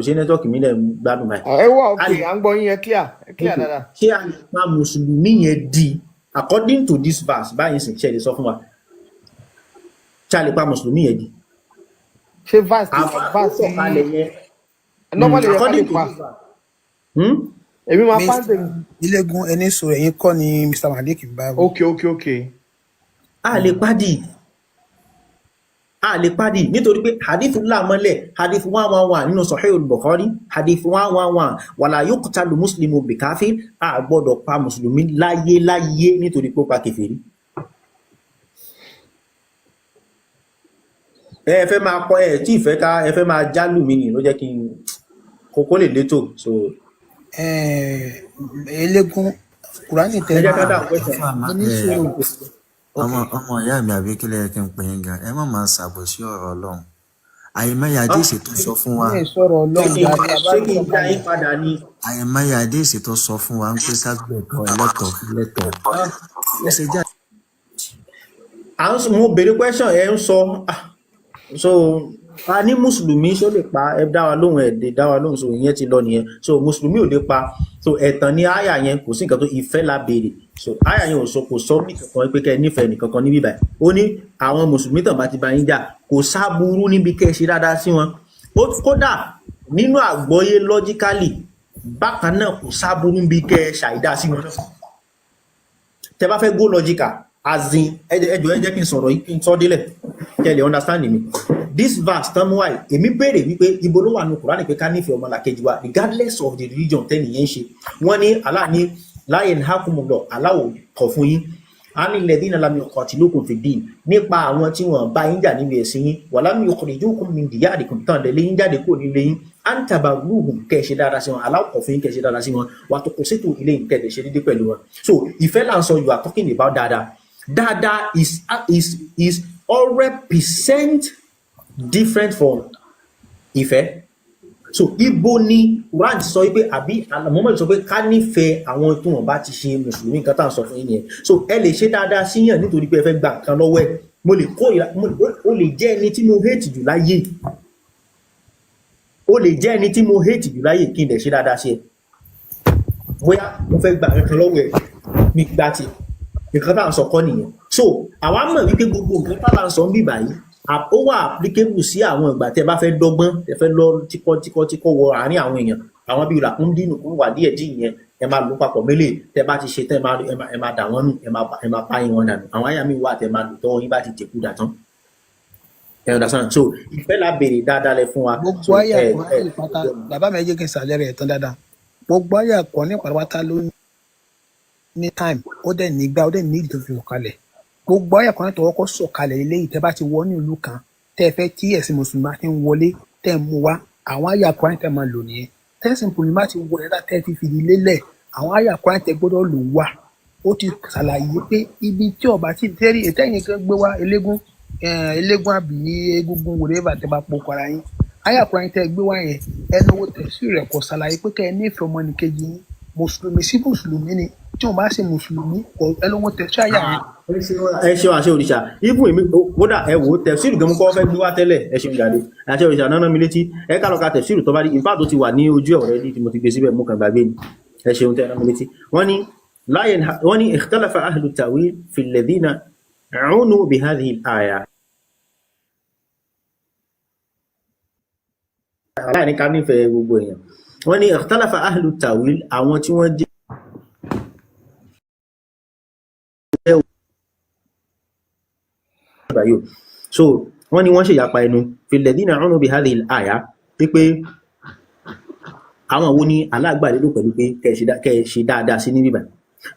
ṣé nẹ́tọ́ọ̀kì mi lẹ̀ gbádùn báyìí? Ẹ wà òkè, à ń gbọ́ yín yẹn clear dáadáa. Ṣé a lè pa mùsùlùmí yẹn di, according to this verse báyìí sì ṣe lè sọ fún wa, ṣé a lè pa mùsùlùmí yẹn di? Ṣé verse normally yẹ ká lè pa? Èmi máa pa ń tèmi. Ilégun ẹni sọ ẹ̀yin kọ́ ni Mr. Malik ń bá wí. Ok. A lè pàdì nítorí pé hadithu lámọ́lẹ̀, hadithu 111 nínú Sahih al-Bukhari, hadithu 111 wala yuqtalu muslimu bi kafir, a gbọ́dọ̀ pa mùsùlùmí láyé nítorí pé ó pa kèfèrí. Ẹ fẹ́ máa kọ́ ẹ̀ tí ìfẹ́ ká ẹ fẹ́ máa jálù mí nì ló jẹ́ kí n kókó lè létò. So Ilégun Kùránì tẹ́lẹ̀ ọmọ ìyá mi àbí kílẹ̀ yẹ kí n pè yín gan, ẹ má máa ṣàbòsí ọ̀rọ̀ Ọlọ́run. Àyèmáyà àdéhìsì tó sọ fún wa, àyèmáyà àdéhìsì tó sọ fún wa ń pé ká gbẹ̀tọ̀ ẹlẹ́tọ̀. Mo béèrè question ẹ ń sọ so a ní mùsùlùmí ṣó lè pa, ẹ dá wa lóhùn, ẹ dé dá wa lóhùn, so ìyẹn ti lọ nìyẹn. So mùsùlùmí ò lè pa, so ẹ̀tàn ní àyà yẹn kò sí nǹkan tó, ìfẹ́ la béèrè. So àyà yẹn kò sọ nìkankan pé kẹ́ ẹ nífẹ̀ẹ́ nìkankan níbí báyìí. Ó ní àwọn mùsùlùmí tàn bá ti bá yín jà kò sáburú níbi kẹ́ ẹ ṣe dáadáa sí wọn. Kódà nínú àgbọ́yé logically bákan náà kò sáburú níbi kẹ́ ẹ ṣàìdá sí wọn. Tẹ bá fẹ́ go logical, as in ẹjọ́ ẹ jẹ́ kí n sọ̀rọ̀ yìí kí n tọ́ délẹ̀ kẹ́ lè understand mi. This verse tán mú wáyé, èmi béèrè wípé ibo ló wà nínú Kùránì pé ká nífẹ̀ẹ́ ọmọlàkejì wa regardless of the religion tẹ́nìyẹn ń ṣe. Wọ́n ní Allah ní la yanhakumullah, Allah ò kọ̀ fún yín, anil ladhina lam yuqatilukum fid din, nípa àwọn tí wọ́n bá yín jà níbi ẹ̀sìn yín, wa lam yukhrijukum min diyarikum, tán lè yín jáde kúrò nílé yín, an tabarruhum, kẹ́ ṣe dáadáa sí wọn, Allah kọ̀ fún yín kẹ́ ṣe dáadáa sí wọn, wa tuqsitu ilayhim, kẹ́ ṣe dédé pẹ̀lú wọn. So ìfẹ́ là ń sọ, you are talking about dáadáa is 100% different from ìfẹ́. So ibo ni Quran sọ pé àbí Muhammad sọ pé ká nífẹ̀ẹ́ àwọn tí wọ́n bá ti ṣe mùsùlùmí, nǹkan tá à ń sọ fún yín yẹn. So ẹ lè ṣe dáadáa síyàn nítorí pé ẹ fẹ́ gba nǹkan lọ́wọ́ ẹ̀. Mo lè kórìíra, ó lè jẹ́ ẹni tí mo hate jù láyé, ó lè jẹ́ ẹni tí mo hate jù láyé kí n lè ṣe dáadáa sí ẹ. Bóyá mo fẹ́ gba nǹkan lọ́wọ́ ẹ̀ ní gbà tí nǹkan tá à ń sọ kọ́ nìyẹn. So àwa mọ̀ wípé gbogbo nǹkan tá à ń sọ ń bì báyìí ó wà applicable sí àwọn ìgbà tẹ́ bá fẹ́ dọ́gbọ́n, ẹ fẹ́ lọ tíkọ́ wọ àárín àwọn èèyàn, àwọn bíi làkúndínù kún wà díẹ̀ yẹn, ẹ máa lò papọ̀ mélèé, tẹ́ bá ti ṣe tẹ́ ẹ máa dà wọ́n nù, ẹ máa bá yín wọn dànù. Àwọn àyà mi wà tẹ́ máa lò tọ́wọ́ yín bá ti jẹ̀kú dà tán. Ẹ understand? So ìfẹ́ la béèrè dáadáa lẹ fún wa. Gbogbo àyà kan ní pátá, bàbá mi ẹ jẹ́ kí n ṣàlẹ́ rẹ̀ tán dáadáa. Gbogbo àyà kan ní pàtàkì ló ní time, ó dẹ̀ nígbà, ó dẹ̀ ní ìdí tó fi sọ̀kalẹ̀. Gbogbo àyà kan tó kọ́kọ́ sọ̀kalẹ̀ eléyìí tẹ́ bá ti wọ ní ìlú kan, tẹ́ fẹ́ tí ẹ̀sìn mùsùlùmí ti ń wọlé, tẹ́ ń mú wá, àwọn àyà kan tẹ́ máa lò nìyẹn. Tẹ́sìn mùsùlùmí ti wọlé tẹ́ fi fìdí lélẹ̀, àwọn àyà kan tẹ́ gbọ́dọ̀ lò wá. ó ti ṣàlàyé pé ibi tí ọba tí tẹ́rì ìtẹ́yìn kan gbé wá eléégún àbí egungun wòlébà tẹ́ bá pọ̀ kọ́ra yín ayàkùnrin tẹ́ gbé wá yẹn ẹnu owó tẹ̀sí rẹ̀ kò ṣàlàyé pé kẹ́ ẹ nífẹ̀ẹ́ ọmọnìkejì yín mùsùlùmí sí mùsùlùmí ni tí wọn bá ṣe mùsùlùmí kò ẹnu owó tẹ̀sí àyà yẹn. ẹ ṣe àṣẹ òrìṣà ibùn èmi kódà ẹ wò ó tẹ̀síìrì gan mú kọ́ fẹ́ gbé wá tẹ́lẹ̀ ẹ ṣe ìjàdé àṣẹ òrìṣà náà mi létí ẹ ká lọ ka tẹ̀síìrì tó bá rí ìfáà tó ti wà ní ojú ọ̀rẹ́ ní tí mo ti gbé síbẹ̀ mú kàn gbàgbé ni ẹ ṣeun tẹ́ náà mi létí wọ́n ní ikhtalafa ahlu ta'wil fi alladhina a'unu bi hadhihi al-aya aláìní ká nífẹ̀ẹ́ gbogbo èèyàn wọ́n ní ikhtalafa ahlu ta'wil àwọn tí wọ́n jẹ́ so wọ́n ní wọ́n ṣe ìyapa ẹnu fi alladhina a'unu bi hadhihi al-aya pé àwọn wo ni alágbàlérò pẹ̀lú pé kẹ́ ṣe dáadáa sí ní bíbá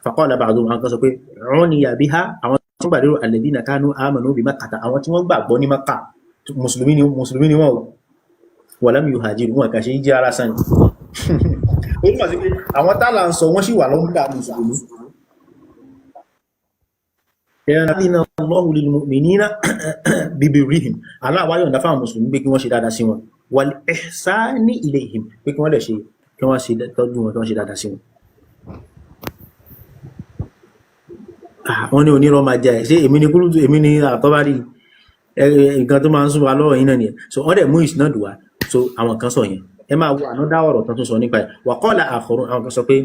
faqala ba'duhum àwọn kan sọ pé uniya biha àwọn tí wọ́n gbàlérò alladhina kanu amanu bi Makkah àwọn tí wọ́n gbàgbọ́ ní Makkah mùsùlùmí ni wọ́n walam yuhajiru wọn kà ṣe jẹ́ ara sàn ó túnmọ̀ sí pé àwọn tálà ń sọ wọ́n sì wà lọ́wọ́dà mùsùlùmí ẹ̀rọ Allahu lil mu'minina bibirrihim aláwáyọ̀ ǹdá fáwọn mùsùlùmí pé kí wọ́n ṣe dáadáa sí wọn wal ihsani ilayhim pé kí wọ́n lè ṣe kí wọ́n ṣe tọ́jú wọn kí wọ́n ṣe dáadáa sí wọn. wọ́n ní onírọ́ máa jẹ́ ṣé èmi ni àtọ́bárí nǹkan tó máa ń sún wa lọ́rọ̀ yín náà nìyẹn so wọ́n dẹ̀ mú ìsìnàdù wá so àwọn kan sọ yẹn ẹ máa wo àná dá ọ̀rọ̀ tán tó sọ nípa ẹ̀ wa qala akharun àwọn kan sọ pé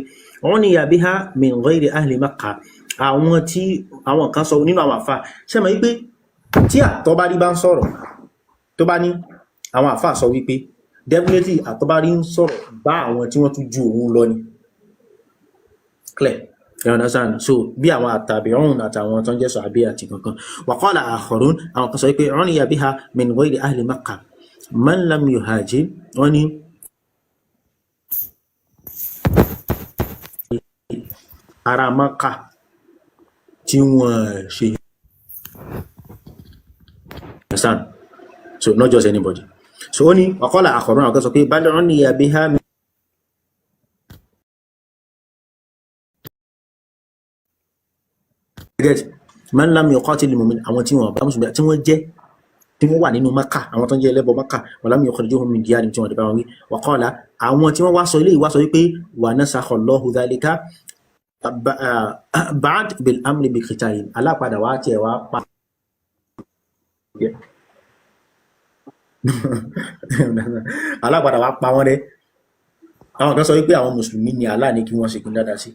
uniya biha min ghayri ahli Makkah àwọn kan sọ nínú àwọn àfà ṣe mọ̀ wípé tí àtọ́bárí bá ń sọ̀rọ̀ tó bá ní àwọn àfà sọ wípé definitely àtọ́bárí ń sọ̀rọ̀ bá àwọn tí wọ́n tún ju òun lọ ni clear you understand so bí àwọn àtàbí'un àtàwọn tó ń jẹ́ sàhábí àti kankan wa qala akharun àwọn kan sọ wípé uniya biha min ghayri ahli Makkah man lam yuhajir wọ́n ní ara Makkah tí wọ́n ṣe understand so not just anybody so ó ní wa qala akharun àwọn kan sọ pé bal uniya biha man lam yuqatil al-mu'min àwọn tí wọ́n bá mùsùlùmí tí wọ́n jẹ́ tí wọ́n wà nínú Mákà àwọn tó ń jẹ́ ẹlẹ́bọ Mákà wa lam yukhrijuhum min diyarihim tí wọ́n dẹ̀ bá wọn wí wa qala àwọn tí wọ́n wá sọ ilé ìwá sọ wípé wa nasakha Allahu dhalika ba'd bil amri bi qitalihim alápadà wá tiẹ̀ wá pa alápadà wá pa wọ́n rẹ́ àwọn kan sọ wípé àwọn mùsùlùmí ni Allah ní kí wọ́n ṣe kí dáadáa sí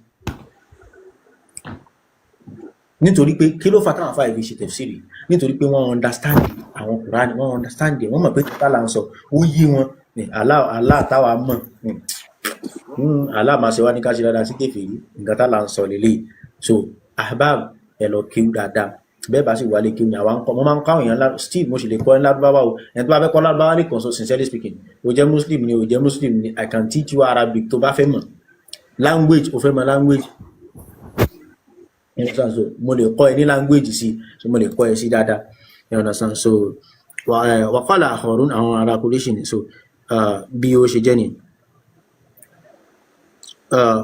nítorí pé kí ló fà táwọn afáà ìfi ṣe tafsiri nítorí pé wọ́n understand àwọn Kùránì wọ́n understand wọ́n mọ̀ pé títà là ń sọ ó yé wọn Allah táwa mọ̀ Allah máa ṣe wá ní ká ṣe dáadáa sí kèfèrí nǹkan tá là ń sọ lélẹ̀ so ahbab ẹ lọ kéwú dáadáa bẹ́ẹ̀ bá sì wà lè kéwú ni àwọn mo máa ń kọ́ àwọn èèyàn steve mo sì lè kọ́ ẹ lárúbáwá o ẹni tó bá fẹ́ kọ́ lárúbáwá ní kan so sincerely speaking o jẹ́ muslim ni o jẹ́ muslim ni I can teach you Arabic tó bá fẹ́ mọ̀ language o fẹ́ mọ̀ language so mo lè kọ́ ẹ ní language sí so mo lè kọ́ ẹ sí dáadáa you understand so wa qala akharun àwọn ará Quraysh ni so bí ó ṣe jẹ́ ni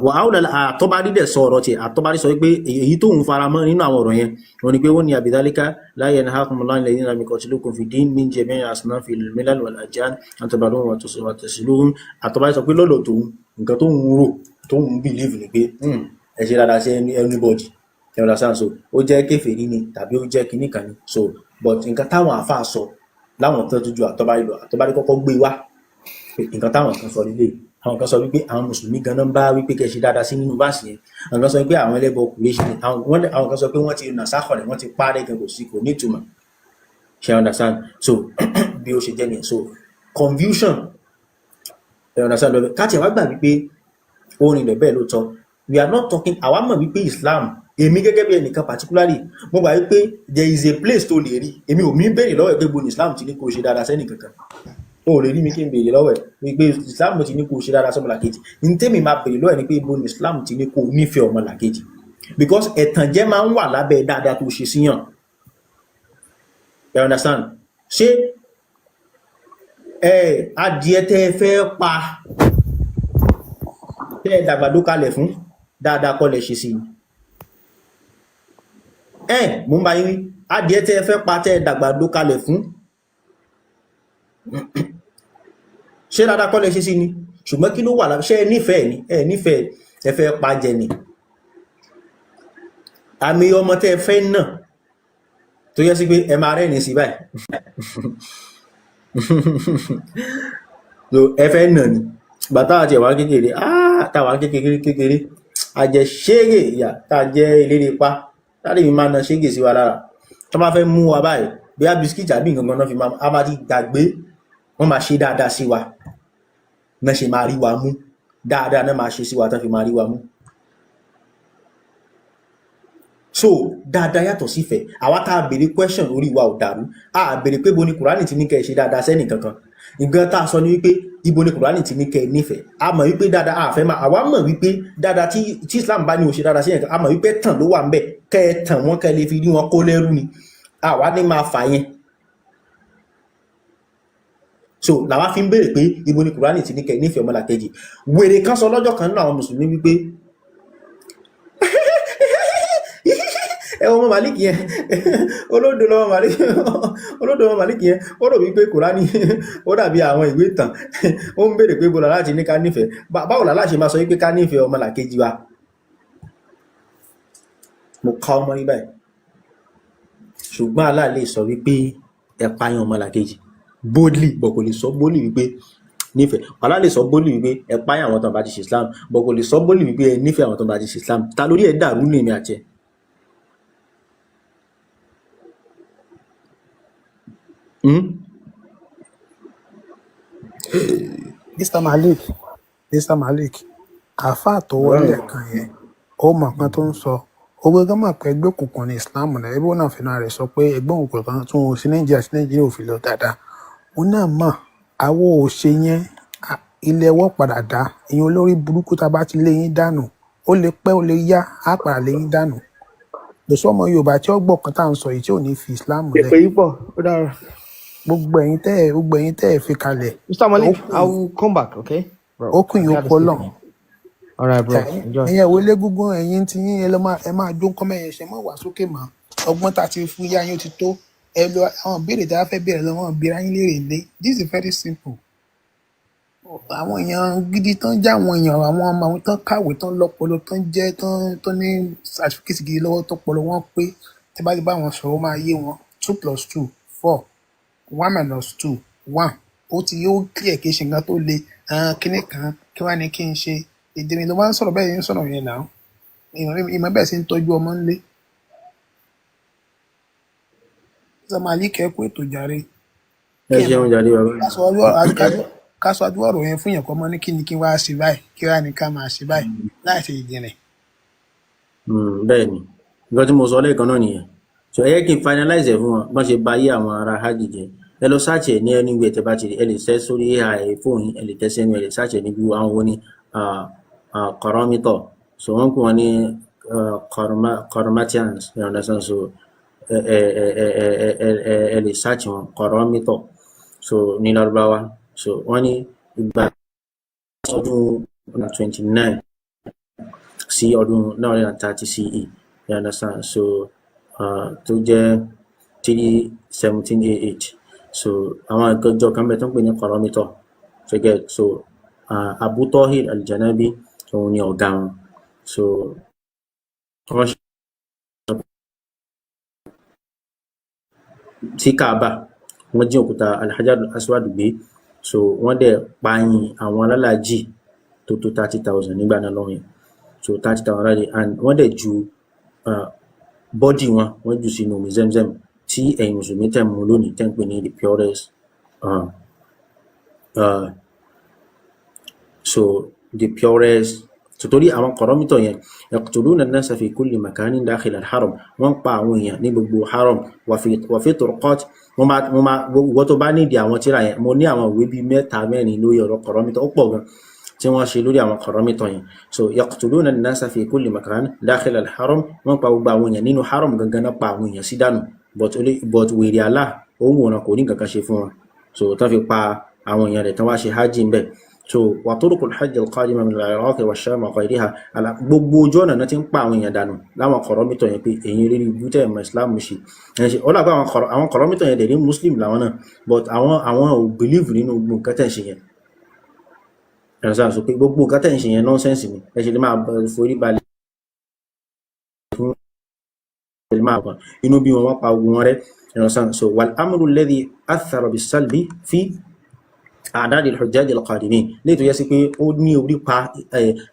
wà áwùlà àtọ́bárí dẹ̀ sọ ọ̀rọ̀ tí àtọ́bárí sọ wípé èyí tó ń fara mọ́ nínú àwọn ọ̀rọ̀ yẹn wọ́n ní pé wọ́n ní abidhalika la yanhakumullahu alladhina lam yuqatilukum fi din min jami'i asnafil milal wal adyan an tabarruhum wa tasiluhum àtọ́bárí sọ pé lọ́dọ̀ tóun nǹkan tó ń rò tó ń believe ni pé ẹ ṣe dáadáa sí anybody you understand so ó jẹ́ kèfèrí ni tàbí ó jẹ́ kinní kan ni so but nǹkan táwọn àfáà sọ láwọn tó ju àtọ́bárí lọ àtọ́bárí kọ́kọ́ gbé wá nǹkan táwọn kan sọ nílé àwọn kan sọ wípé àwọn mùsùlùmí ganan bá wípé kẹ́ ṣe dáadáa sí nínú báàsì yẹn àwọn kan sọ wípé àwọn ẹlẹ́bọ Quraysh ni àwọn kan sọ pé wọ́n ti nà sákọ̀ rẹ̀ wọ́n ti parẹ́ gan kò sí kò ní ìtumọ̀ ṣe understand so bí ó ṣe jẹ́ nìyẹn so confusion you understand lọ́bẹ̀ káàtì àwa gbà wípé orin rẹ̀ bẹ́ẹ̀ ló tọ́ we are not talking àwa mọ̀ wípé Islam èmi gẹ́gẹ́ bí ẹnìkan particularly mo gbà wípé there is a place tó lè rí èmi ò mí bèrè lọ́wọ́ ẹgbẹ́ gbóni Islam ti ní kó ṣe dáadáa sẹ́nì kankan o lè rí mi kí n bèrè lọ́wọ́ ẹ̀ wípé Islam ti ní kó ṣe dáadáa sọ́mọlàkejì ní tèmi máa bèrè lọ́wọ́ ẹ̀ ni pé ibo ni Islam ti ní kó nífẹ̀ẹ́ ọmọlàkejì because ẹ̀tànjẹ máa ń wà lábẹ́ dáadáa tó ṣe síyàn you understand ṣé adìẹ tẹ́ ẹ fẹ́ pa tẹ́ ẹ dàgbàdo kalẹ̀ fún dáadáa kọ́ lẹ ṣe sí i mo ń bá yín wí adìẹ tẹ́ ẹ fẹ́ pa tẹ́ ẹ dàgbàdo kalẹ̀ fún ṣé dáadáa kọ́ lẹ ṣe sí ni ṣùgbọ́n kí ló wà lábẹ́ ṣé ẹ nífẹ̀ẹ́ ni ẹ nífẹ̀ẹ́ ẹ fẹ́ pa jẹ ni àmì ọmọ tẹ́ ẹ fẹ́ náà tó yẹ sí pé ẹ máa rẹ́rìn sí báyìí so ẹ fẹ́ nà ni bàtà àti ẹ̀wà kékeré táwa kékeré àjẹ ṣége ìyà tá a jẹ́ eléré pa láti mi máa na ṣége sí wa lára tó bá fẹ́ mú wa báyìí bí a bisikíìtì àbí nǹkan kan náà fi máa a máa ti gbàgbé wọ́n máa ṣe dáadáa sí wa náà ṣe máa rí wa mú dáadáa náà máa ṣe sí wa tán fi máa rí wa mú so dáadáa yàtọ̀ sífẹ̀ àwa tá a béèrè question orí wa ò dàrú a béèrè pé bo ni Kùránì ti ní kẹ́ ẹ ṣe dáadáa sẹ́nì kankan nǹkan tá a sọ ni wípé ibo ni Kùránì ti ní kẹ́ ẹ nífẹ̀ẹ́ a mọ̀ wípé dáadáa àfẹ́ máa àwa mọ̀ wípé dáadáa tí Islam bá ní o ṣe dáadáa sí yẹn a mọ̀ wípé tàn ló wà ń bẹ̀ kẹ́ ẹ tàn wọ́n kẹ́ ẹ lè fi rí wọn kó lẹ́rú ni àwa ní máa fà yẹn so làwa fi ń béèrè pé ibo ni Kùránì ti ní kẹ́ ẹ nífẹ̀ẹ́ ọmọlàkejì wèrè kan sọ lọ́jọ́ kan nínú àwọn mùsùlùmí wípé ẹwọ́n Malik yẹn olódò lọ́wọ́ Malik yẹn ó rò wípé Kùránì ó dàbí àwọn ìwé ìtàn ó ń béèrè pé bọ́lá láti ní ká nífẹ̀ẹ́ báwo làlá ṣe máa sọ wípé ká nífẹ̀ẹ́ ọmọlàkejì wa mo ká ọmọ rí báyìí ṣùgbọ́n Allah lè sọ wípé ẹ pààyàn ọmọlàkejì boldly bọ̀ kò lè sọ boldly wípé nífẹ̀ẹ́ Allah lè sọ boldly wípé ẹ pààyàn àwọn tó bá ti ṣe Islam bọ̀ kò lè sọ boldly wípé ẹ nífẹ̀ẹ́ àwọn tó bá ti ṣe Islam ta lórí ẹ dàrú ní èmi àti ẹ Mr. Malik àáfàá tó wọlé kan yẹn ó mọ nǹkan tó ń sọ ó gbọ́dọ̀ mọ̀ pé ẹgbẹ́ òkùnkùn ní Islam náà ẹgbẹ́ náà fi náà rẹ̀ sọ pé ẹgbẹ́ òkùnkùn kan tún wọn sí Nàìjíríà ò fi lọ dáadáa òun náà mọ̀ àwọn òṣè yẹn ilé ẹwọ́ padà dá ìyẹn olórí burúkú tá a bá ti lé yín dànù ó lè pẹ́ ó lè yá á padà lé yín dànù lọ́sọ́ ọmọ Yorùbá tí ó gbọ́ kan tá à ń sọ yìí tí ò ní fi Islam lẹ̀ Èpè yìí pọ̀, ó dára. gbogbo ẹ̀yin tẹ́ ẹ̀ fi kalẹ̀ Mr. Malik, I will come back, okay? Bro, ó kún I yín gotta kọ́ sleep lọ́n now. All right, bro. Enjoy. ẹ̀yin ẹ̀wọ́ légúngún ẹ̀yin tí yín ẹ máa jó nǹkan mẹ́yẹn ṣe mọ́ wá sókè mọ́ ọgbọ́n tá a ti fún yá yín ó ti tó ẹ lọ àwọn béèrè tá a fẹ́ béèrè lọ́wọ́ béèrè yín léèrè lé this is very simple àwọn èèyàn gidi tán jẹ́ àwọn èèyàn àwọn ọmọ àwọn tán kàwé tán lọ́pọlọ tán jẹ́ tán ní certificate gidi lọ́wọ́ tó pọlọ wọn pé tí bá ti bá wọn sọ̀rọ̀ ó máa yé wọn 2+2 4 1 - 2 1 ó ti yóò clear kí n ṣe nǹkan tó le kíní kan kí wàá ní kí n ṣe èdè mi ló máa ń sọ̀rọ̀ bẹ́ẹ̀ yẹn ń sọ̀rọ̀ yẹn náà ìmọ̀ bẹ́ẹ̀ sì ń tọ́jú ọmọ ńlé Mr. Malik ẹ kú ètò jàre ẹ ṣeun jàre bàbá ká sọ àdúrà ọ̀rọ̀ yẹn fún yẹn kọ́ mọ́ ní kí ni kí wàá ṣe báyìí kí wàá ní ká máa ṣe báyìí láì ṣe ìjìnlẹ̀. bẹ́ẹ̀ ni nǹkan tí mo sọ lẹ́ẹ̀kan náà nìyẹn so ẹ yẹ kí n finalize ẹ̀ fún wọn bọ́n ṣe ba ayé àwọn ará hajj jẹ́ ẹ lọ search ẹ̀ ní anywhere tẹ́ bá ti rí ẹ lè search sórí AI fóònù ẹ lè tẹ́ sẹ́nu ẹ lè search ẹ̀ níbi àwọn wo ni Kọ̀rọ̀mítọ̀ so wọ́n kún wọn ní Kọ̀rọ̀mátíàns you understand so ẹ lè search wọn Kọ̀rọ̀mítọ̀ so ní Lárúbáwá so wọ́n ní ìgbà ọdún 29 sí ọdún 930 CE you understand so tó jẹ́ 317 AH so àwọn ìkọjọ kan bẹ tó ń pè ní Kọ̀rọ̀mítọ̀ so get so Abu Tahir al-Janabi òun ni ọ̀gá wọn so wọ́n ṣe sí Kaaba wọ́n jí òkúta al-Hajar al-Aswad gbé so wọ́n dẹ̀ pààyàn àwọn alálàájì tó 30,000 nígbà náà lọ́wọ́ yẹn so 30,000 alálàájì and wọ́n dẹ̀ ju bọ́dì wọ́n jù sínú omi Zemzem tí ẹ̀yin mùsùlùmí tẹ̀ mú lónìí tẹ́ ń pè ní the purest so the purest so torí àwọn Kọ̀rọ̀mítọ̀ yẹn yaqtuluna an-nasa fi kulli makanin dakhil al-haram wọ́n pa àwọn èèyàn ní gbogbo haram wa fi turqat wọ́n tó bá nídìí àwọn tíra yẹn mo ní àwọn ìwé bíi 3-4 lórí ọ̀rọ̀ Kọ̀rọ̀mítọ̀ ó pọ̀ gan tí wọ́n ṣe lórí àwọn Kọ̀rọ̀mítọ̀ yẹn so yaqtuluna an-nasa fi kulli makan dakhil al-haram wọ́n pa gbogbo àwọn èèyàn nínú haram gangan náà pa àwọn èèyàn sí dànù but wèrè Allah òun wòran kò ní kankan ṣe fún wọn so tán fi pa àwọn èèyàn rẹ̀ tán wá ṣe hajj ń bẹ̀ so wa turuqul hajj al-qadima min al-Iraq wa Sham wa ghayriha gbogbo ojú ọ̀nà náà ti ń pa àwọn èèyàn dànù láwọn kọ̀rọ̀mítọ̀ yẹn pé èyí rí ibú tẹ́ ẹ̀mọ̀ Islam ṣe ọlá pé àwọn kọ̀rọ̀mítọ̀ yẹn dẹ̀ ní Muslim làwọn náà but àwọn ò believe nínú gbogbo nǹkan tẹ́ ń ṣe yẹn ẹ̀rọ sọ pé gbogbo nǹkan tẹ́ ń ṣe yẹn nonsense ni ẹ ṣe lè máa forí balẹ̀ fún máa kan inú bí wọn pa ogun wọn rẹ ẹ̀rọ sọ so wal amru alladhi athara bis-salbi fi a'dad al-hujjaj al-qadimin léètò yẹ sí pé ó ní orí pa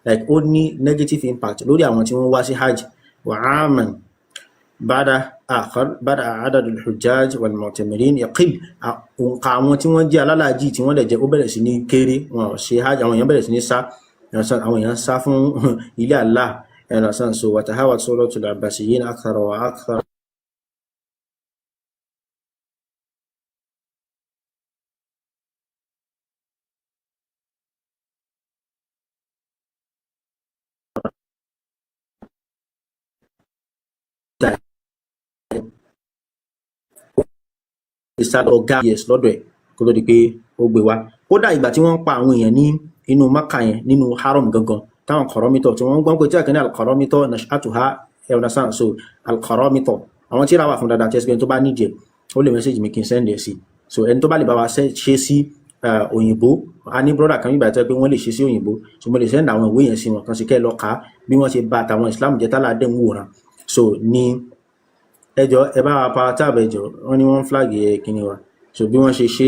like ó ní negative impact lórí àwọn tí wọ́n wá sí hajj wa aman bada a'dad al-hujjaj wal-mu'tamirin yaqil òǹkà àwọn tí wọ́n jẹ́ alálàájì tí wọ́n dẹ̀ jẹ́ ó bẹ̀rẹ̀ sí ní kéré wọn ṣe hajj àwọn èèyàn bẹ̀rẹ̀ sí ní sá àwọn èèyàn sá fún ilé Allah ẹ̀rọ sọ so wa tahawat suratul abbasiyyin akthar wa akthar ìsàlọ̀ ọ̀gá yes lọ́dọ̀ ẹ̀ kó tó di pé ó gbé wá kódà ìgbà tí wọ́n ń pa àwọn èèyàn ní inú Mákà yẹn nínú haram gangan táwọn kọ̀rọ̀mítọ̀ tí wọ́n ń gbọ́n pé tí àkíní al-Qaramita nash'atuha ẹ̀wọ̀n so al-Qaramita àwọn tí ra wà fún dáadáa tí ẹsẹ̀ tó bá nídìí ó lè mẹ́sẹ̀jì mi kí n sẹ́ndẹ̀ sí so ẹni tó bá lè bá wa ṣe sí òyìnbó a ní brọ́dà kan nígbà tó pé wọ́n lè ṣe sí òyìnbó so mo lè sẹ́ndà àwọn ìwé yẹn sí wọn kan sì kẹ́ lọ kà á bí wọ́n ṣe bá àtàwọn Islam jẹ́ tálà dẹ̀ ń wòran so ní ẹjọ́ ẹ bá wa pa táàbù ẹjọ́ wọ́n ní wọ́n flag ẹ kíní wa so bí wọ́n ṣe ṣe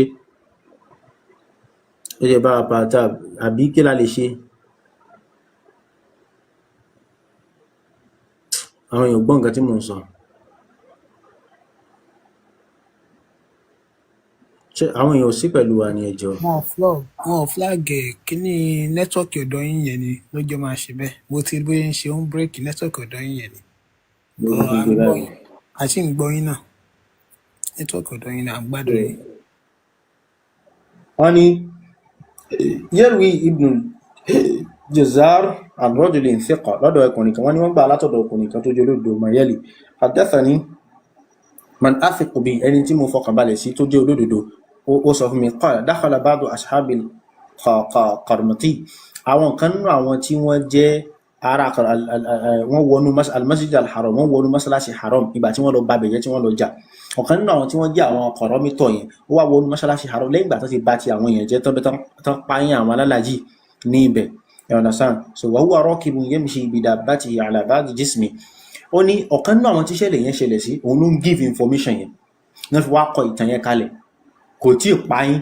ẹjọ́ bá wa pa táàbù àbí kí la lè ṣe àwọn èèyàn gbọ́ nǹkan tí mò ń sọ ṣé àwọn èèyàn ò sí pẹ̀lú wa ní ẹjọ́ wọn ò flag ẹ kíní nẹ́tíwọ́ọ̀kì ọ̀dọ̀ yín yẹn ni lọ́jọ́ máa ṣe bẹ́ẹ̀ bó ti bóyá ń ṣe ó ń bírèkì nẹ́tíwọ́ọ̀kì ọ̀dọ̀ yín yẹn ni àti ń gbọ́ yín náà nẹ́tíwọ́ọ̀kì ọ̀dọ̀ yín náà gbádùn yín. wọ́n ní yẹ́rùí ibn Jazar an rajulin thiqa lọ́dọ̀ ọkùnrin kan wọ́n ní wọ́n gbà látọ̀dọ̀ ọkùnrin kan tó jẹ́ olódodo mayeli haddathani man athiqu bi ẹni tí mo fọkàn balẹ̀ sí tó jẹ́ olódodo ó sọ fún mi qala dakhala ba'du ashabil Qarmati àwọn kan nínú àwọn tí wọ́n jẹ́ ara wọ́n wọnú al-masjid al-haram wọ́n wọnú masalasi haram ìgbà tí wọ́n lọ bàbẹ̀ jẹ́ tí wọ́n lọ jà ọ̀kan nínú àwọn tí wọ́n jẹ́ àwọn Qaramítọ̀ yẹn ó wá wọnú masalasi haram lẹ́yìn ìgbà tó ti bá ti àwọn èèyàn jẹ́ tán pààyàn àwọn alálàájì ní ibẹ̀ you understand so wa huwa rakibun yamshi bi dabbatihi ala ba'di jismi ó ní ọ̀kan nínú àwọn tí ṣẹlẹ̀ yẹn ṣẹlẹ̀ sí òun ló ń give information yẹn wọ́n fi wá kọ ìtàn yẹn kalẹ̀ kò tí ì pààyàn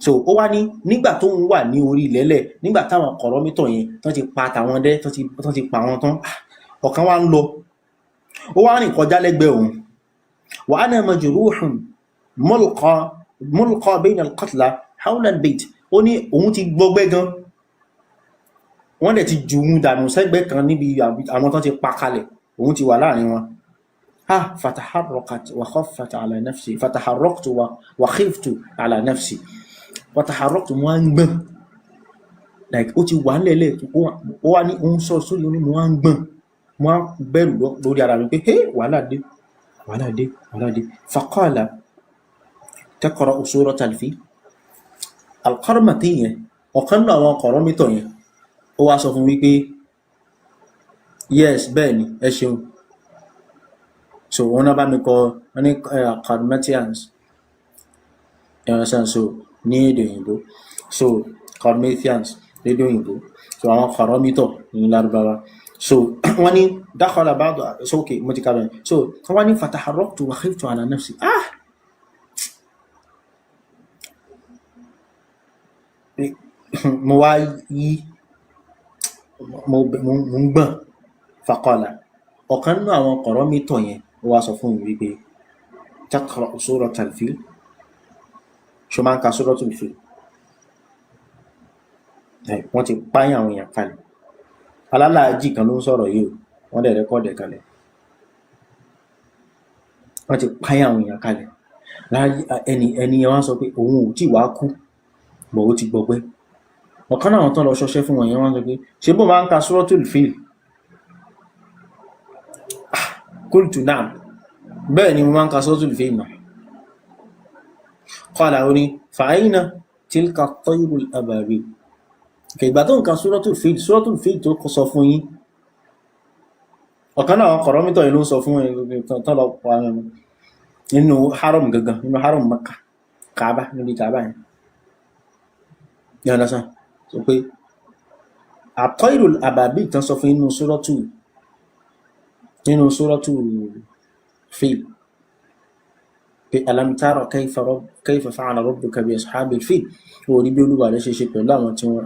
so ó wá ní nígbà tó ń wà ní orí ilẹ̀lẹ̀ nígbà táwọn Qaramítọ̀ yẹn tán ti pa tàwọn dẹ́ tán ti pa wọn tán ọ̀kan wá ń lọ ó wá rìn kọjá lẹ́gbẹ̀ẹ́ òun wa ana majruhun mulqa bayna al-qatla hawla al-bayt ó ní òun ti gbọgbẹ́ gan wọ́n dẹ̀ ti jù ú dànù sẹ́gbẹ́ kan níbi àwọn tán ti pa kalẹ̀ òun ti wà láàrin wọn fataharraqat wa khaffat ala nafsi fataharraqtu wa khiftu ala nafsi wataharraqtu mo ń gbọ̀n like ó ti wà nílẹ̀ ó wá ní òun sọ sórí ní mo ń gbọ̀n mo ń bẹ̀rù lórí ara mi pé wàhálà dé faqala taqra'u suratal Fil al-Qarmati yẹn ọ̀kan náà àwọn Qaramítọ̀ yẹn ó wá sọ fún wípé yes bẹ́ẹ̀ ni ẹ ṣeun so wọ́n náà bá mi kọ wọ́n ní Qarmatians so ní èdè òyìnbó so Qarmatians lédè òyìnbó so àwọn Qaramítọ̀ ní Lárúbáwá so wọ́n ní dakhala ba'du so okay mo ti ká bẹ́ẹ̀ so wọ́n ní fataharraqtu wa khiftu ala nafsi mo wá yí mo ń gbọ̀n faqala ọ̀kan nínú àwọn Qaramítọ̀ yẹn ó wá sọ fún mi wípé taqra'u suratal Fil ṣo máa ń ka suratul Fil wọ́n ti páyàn àwọn èèyàn kalẹ̀ alálàájì kan ló ń sọ̀rọ̀ yìí wọ́n dẹ̀ rẹ́kọ́dẹ̀ kalẹ̀ wọ́n ti páyàn àwọn èèyàn kalẹ̀ ẹni yẹn wá sọ pé òun ò tí wàá kú bọ̀ ó ti gbọgbẹ́ ọ̀kan náà tán lọ ṣọṣẹ́ fún wọn yẹn wọ́n sọ pé ṣe bó máa ń ka suratul Fil qultu na'am bẹ́ẹ̀ ni mo máa ń ka suratul Fil náà qala ó ní fa ayna tilka tayrul ababil. Ìgbà tó nǹkan Suratul Fil tó sọ fún yín, ọ̀kan náà àwọn kọ̀rọ̀mítọ̀ yìí ló ń sọ fún tán lọ pa nínú haram gangan, nínú haram Makkah, Kaaba, níbi Kaaba yẹn. You understand? So pé at-tayrul ababil tán sọ fún nínú Suratul Fil pé alam tara kayfa fa'ala rabbuka bi ashabil fil, ó ní bí Olúwa rẹ̀ ṣe ṣe pẹ̀lú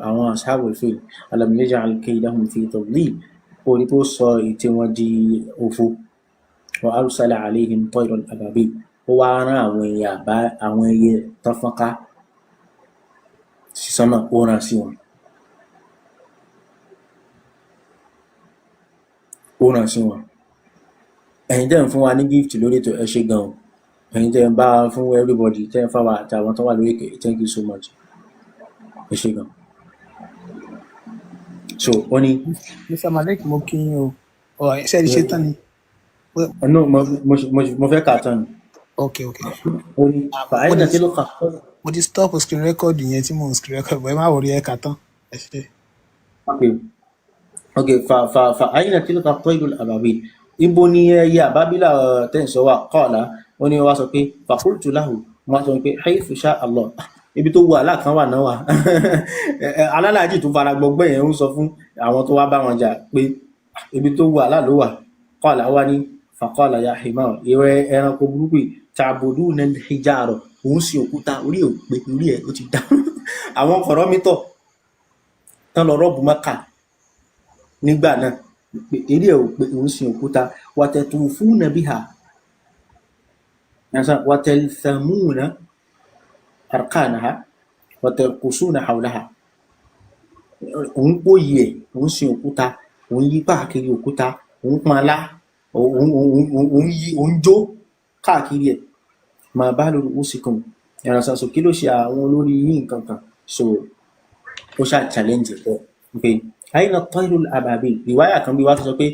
àwọn ashabul fil, alam yaj'al kaydahum fi tadlil, ó ní bó sọ ètè wọn di òfo, wa arsala alayhim tayran ababil, ó wá rán àwọn ẹyẹ tán fọ́nká sí sánmà, ó rán sí wọn. Ẹ̀yin tẹ́ ń fún wa ní gift lórí ètò, ẹ ṣé gan-an. Ẹ̀yin tẹ́ ń bá fún everybody, tẹ́ ń fáwọn àtàwọn tó wà lórí ètò, thank you so much. Ẹ ṣé gan. So ó ní Mr. Malik, mo kí yín o. Ṣé ẹ ṣe tán ni? no, mo fẹ́ kà tán ni. Okay. Ó ní fa'ayna tilka Mo ti stop screen record yẹn tí mo ń screen record, bọ̀ ẹ má wọrí ẹ̀ka tán. Ẹ ṣé. Okay, fa'ayna tilka tayrul ababil. Ibo ni ẹyẹ àbábílà tẹ́ǹsọ́ wà? Qala, ó ní wá sọ pé faqultu lahu, wọ́n sọ pé haythu sha Allah, ibi tó wù Allah kan wà náà wà. Alálàájì tó fara gbọgbẹ́ yẹn ń sọ fún àwọn tó wá bá wọn jà pé ibi tó wù Allah ló wà. Qala wá ní faqala ya himar, ìwẹ ẹranko burúkú ta'buduna al-hijara, òun sí òkúta, orí ẹ̀ ó ti dá. Àwọn kọ̀rọ̀mítọ̀ tán lọ rọ́ọ̀bù Mákà nígbà náà, eré ẹ̀ ò pé òun sí òkúta, watatufuna biha, watalthamuna arkanaha, watarkusuna hawlaha. Òun pòyì ẹ̀, òun sí òkúta, òun yí káàkiri òkúta, òun panlá, òun jó káàkiri ẹ̀. Ma balu ru'usikum, so kí ló ṣe àwọn olórí yìí nǹkan kan? So ó ṣá challenge ẹ̀ pé ayna tayrul ababil. Ìwáyà kan bí wá sọ pé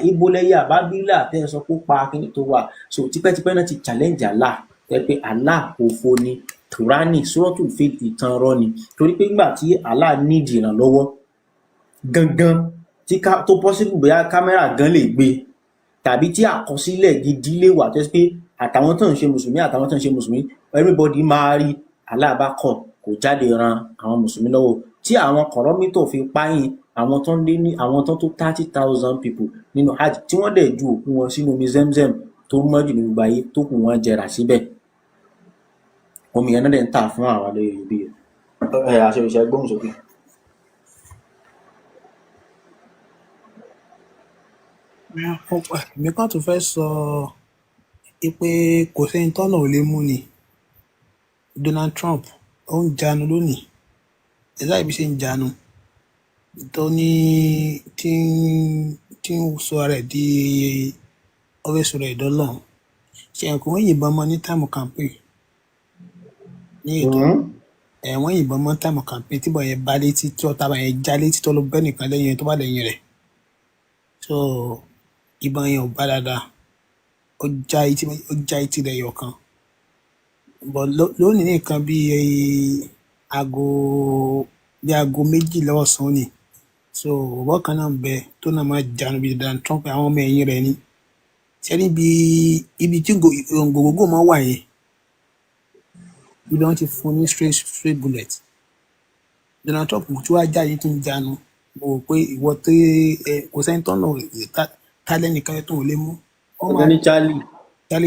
ibo lẹyẹ àbábílà tẹ́ sọ pé ó pa kíní tó wà. So tipẹ́tipẹ́ náà ti challenge Allah, tẹ́ pé Allah òfo ni. Kùránì Suratul Fil ìtàn rọ́ ni, torí pé nígbà tí Allah need ìrànlọ́wọ́ gangan tó possible bóyá kámẹ́rà gan lè gbé, tàbí tí àkọsílẹ̀ gidi lè wà tó pé àtàwọn tó ń ṣe mùsùlùmí everybody máa rí, Allah bá kọ̀ kò jáde ran àwọn mùsùlùmí lọ́wọ́, tí àwọn kọ̀rọ̀mítọ̀ fi páyìn àwọn tó lé ní àwọn tó 30,000 people nínú hajj, tí wọ́n dẹ̀ ju òkú wọn sínú omi Zemzem tó mọ́jù ní gbogbo ayé, tó kù wọn jẹrà síbẹ̀. Omi yẹn náà dẹ̀ ń tà fún àwọn alẹ́ ibi àṣẹ ìṣẹ́ gbóhùn sókè. Mi kàn tún fẹ́ sọ pé kò sẹ́ni tọ́nà ò lè mú ni. Donald Trump ó ń janu lónìí, ẹ̀dá ìbí ṣe ń janu tó ní tí ń sọ rẹ̀ di ọ́fẹ́sọ rẹ̀ ìdọ́lọ́run. Ṣé ẹ̀kọ́ wọ́n yìnbọn mọ́ ní táìmù campaign ní ètò wọ́n yìnbọn mọ́ táìmù campaign tí bọ̀ yẹn bá létí, tí ọ̀tá bá yẹn já létí tó lọ bẹ́ nìkan lẹ́yìn tó bá lẹ́yìn rẹ̀. So ìbọn yẹn ò bá dáadáa, ó já etí rẹ̀ yọ̀ kan. But lónìí nìkan bí aago 2 lọ́sàn-án ni. So ọ̀bọ̀ kan náà ń bẹ tó náà máa jánu bí Donald Trump, àwọn ọmọ ẹ̀yìn rẹ̀ ni. Ṣé níbi ibi tí gògógó máa wà yẹn, ibi wọ́n ti fún ní straight bullet. Donald Trump tí wàá jáde tó ń jánu, mo rò pé ìwọ tó kò sẹ́ni tọ́nà tálẹ́ nìkan tó lè mú. Ọ̀gá ní Charlie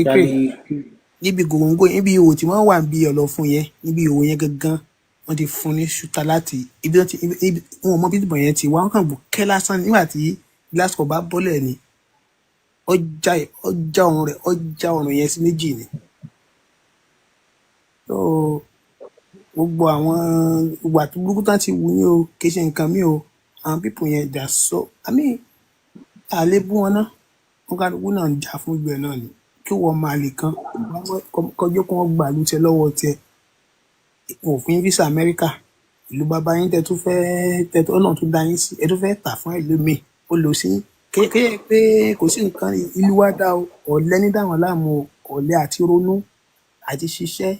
Craig níbi gògógó, níbi ìhò tí wọ́n wà bí ọ̀lọ́ fún yẹn, níbi ìhò yẹn gangan wọ́n ti fún ní ṣúta láti ibi wọn mọ bí ìbọn yẹn ti wá, wọ́n kàn bù kẹ́ lásán nígbà tí Glasgow bá bọ́lẹ̀ ni ọjà ọrùn yẹn sí méjì ni. So gbogbo àwọn ìwà tó burúkú tán ti wù ní o, kì í ṣe nǹkan mi o. Àwọn pípọ̀ yẹn dà sọ àlébù wọn náà, wọn kálukú náà ń jà fún ìgbẹ́ náà ni. Kí wọ́n máa lè kan kọjọ́ kí wọ́n gbà lóṣẹ lọ́wọ́ tiẹ̀. Òfin visa Amẹ́ríkà, ìlú bàbá yín tẹ́ tó ọ̀nà tó dá yín sí, ẹ tó fẹ́ tà fún ìlú mi, ó lò sí kéèké pé kò sí nǹkan ìlú wa dá o, ọ̀lẹ ní dáwọn láàmú, ọ̀lẹ àti ronú àti ṣiṣẹ́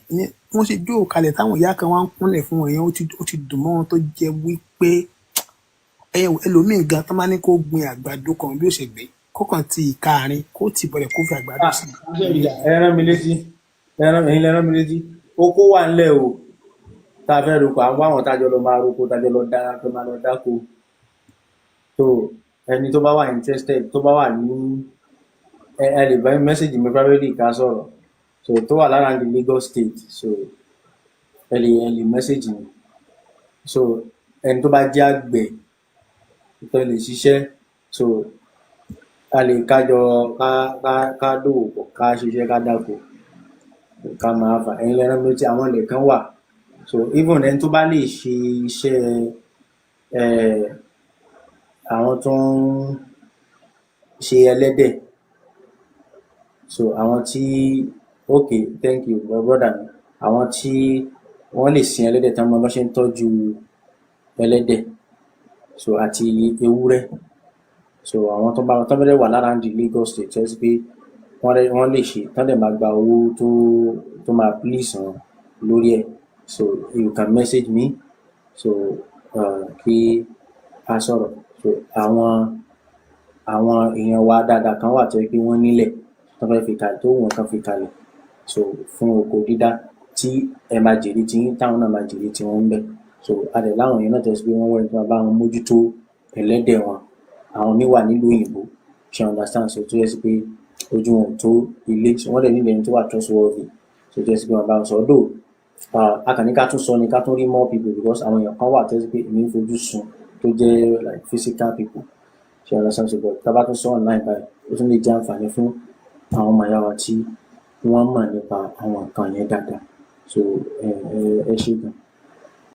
wọ́n ṣe jó kalẹ̀ táwọn ìyá kan wá ń kúnlẹ̀ fún wọn yẹn ó ti dùn mọ́ wọn tó jẹ́ wípé ẹlòmíì gan tó máa ní kó gbin àgbàdo kan bí ó ṣe gbé kó kàn ti ìka àárín kó tì bọ̀lẹ̀ kó fi àgbàdo sí i. ẹran mi létí ẹ̀yin lẹ́rán mi létí oko wà ńlẹ̀ o tá a fẹ́ roko àwọn àwọn tájọ lọ máa roko tájọ lọ dá tó máa lọ dáko so ẹni tó bá wà interested tó bá wà ní ẹ lè bá mẹ́sàgì mi privately ká sọ̀rọ̀ so tó wà lára ní Lagos State so ẹ lè mẹ́sàgì mi so ẹni tó bá jẹ́ àgbẹ̀ tó lè ṣiṣẹ́ so a lè kájọ ká dòwò pọ̀ ká ṣiṣẹ́ ká dáko ká máa fà ẹ̀yin lẹ́rán mi létí àwọn ilẹ̀ kan wà so even ẹni tó bá lè ṣe iṣẹ́ àwọn tó ń ṣe ẹlẹ́dẹ̀ so àwọn tí okay thank you my brother mi àwọn tí wọ́n lè sin ẹlẹ́dẹ̀ tán mọ́ bá ṣe ń tọ́jú ẹlẹ́dẹ̀ so àti ewúrẹ́ so àwọn tó bá wà lára ní Lagos State tó ṣe pé wọ́n lè ṣe tán dẹ̀ máa gba owó tó máa please wọn lórí ẹ̀ so you can message me so kí a sọ̀rọ̀ so àwọn èèyàn wa dáadáa kan wà tó yẹ pé wọ́n nílẹ̀ tó fẹ́ fi kalẹ̀ tó wọ́n kan fi kalẹ̀ so fún oko dídá tí ẹ máa jèrè tí táwọn náà máa jèrè tí wọ́n ń bẹ̀ so a dẹ̀ láwọn èèyàn náà tó yẹ pé wọ́n wọ́n tó máa bá wọn mójútó ẹlẹ́dẹ̀ wọn àwọn míì wà nílùú òyìnbó ṣe understand so tó yẹ sí pé ojú wọn tó ilé so wọ́n dẹ̀ nílẹ̀ ẹni tó wà trustworthy so tó yẹ sí pé wọ́n bá wọn sọ ọ́dọ̀ a kàn ní ká tún sọ ni ká tún rí more people because àwọn èèyàn kan wà tó yẹ sí pé èmi ń fojú sùn tó jẹ́ like physical people ṣe understand so but tá a bá tún sọ online báyìí ó tún lè jẹ́ àǹfààní fún àwọn ọmọ ìyá wa tí wọ́n mọ̀ nípa àwọn nǹkan yẹn dáadáa so ẹ ṣé gan.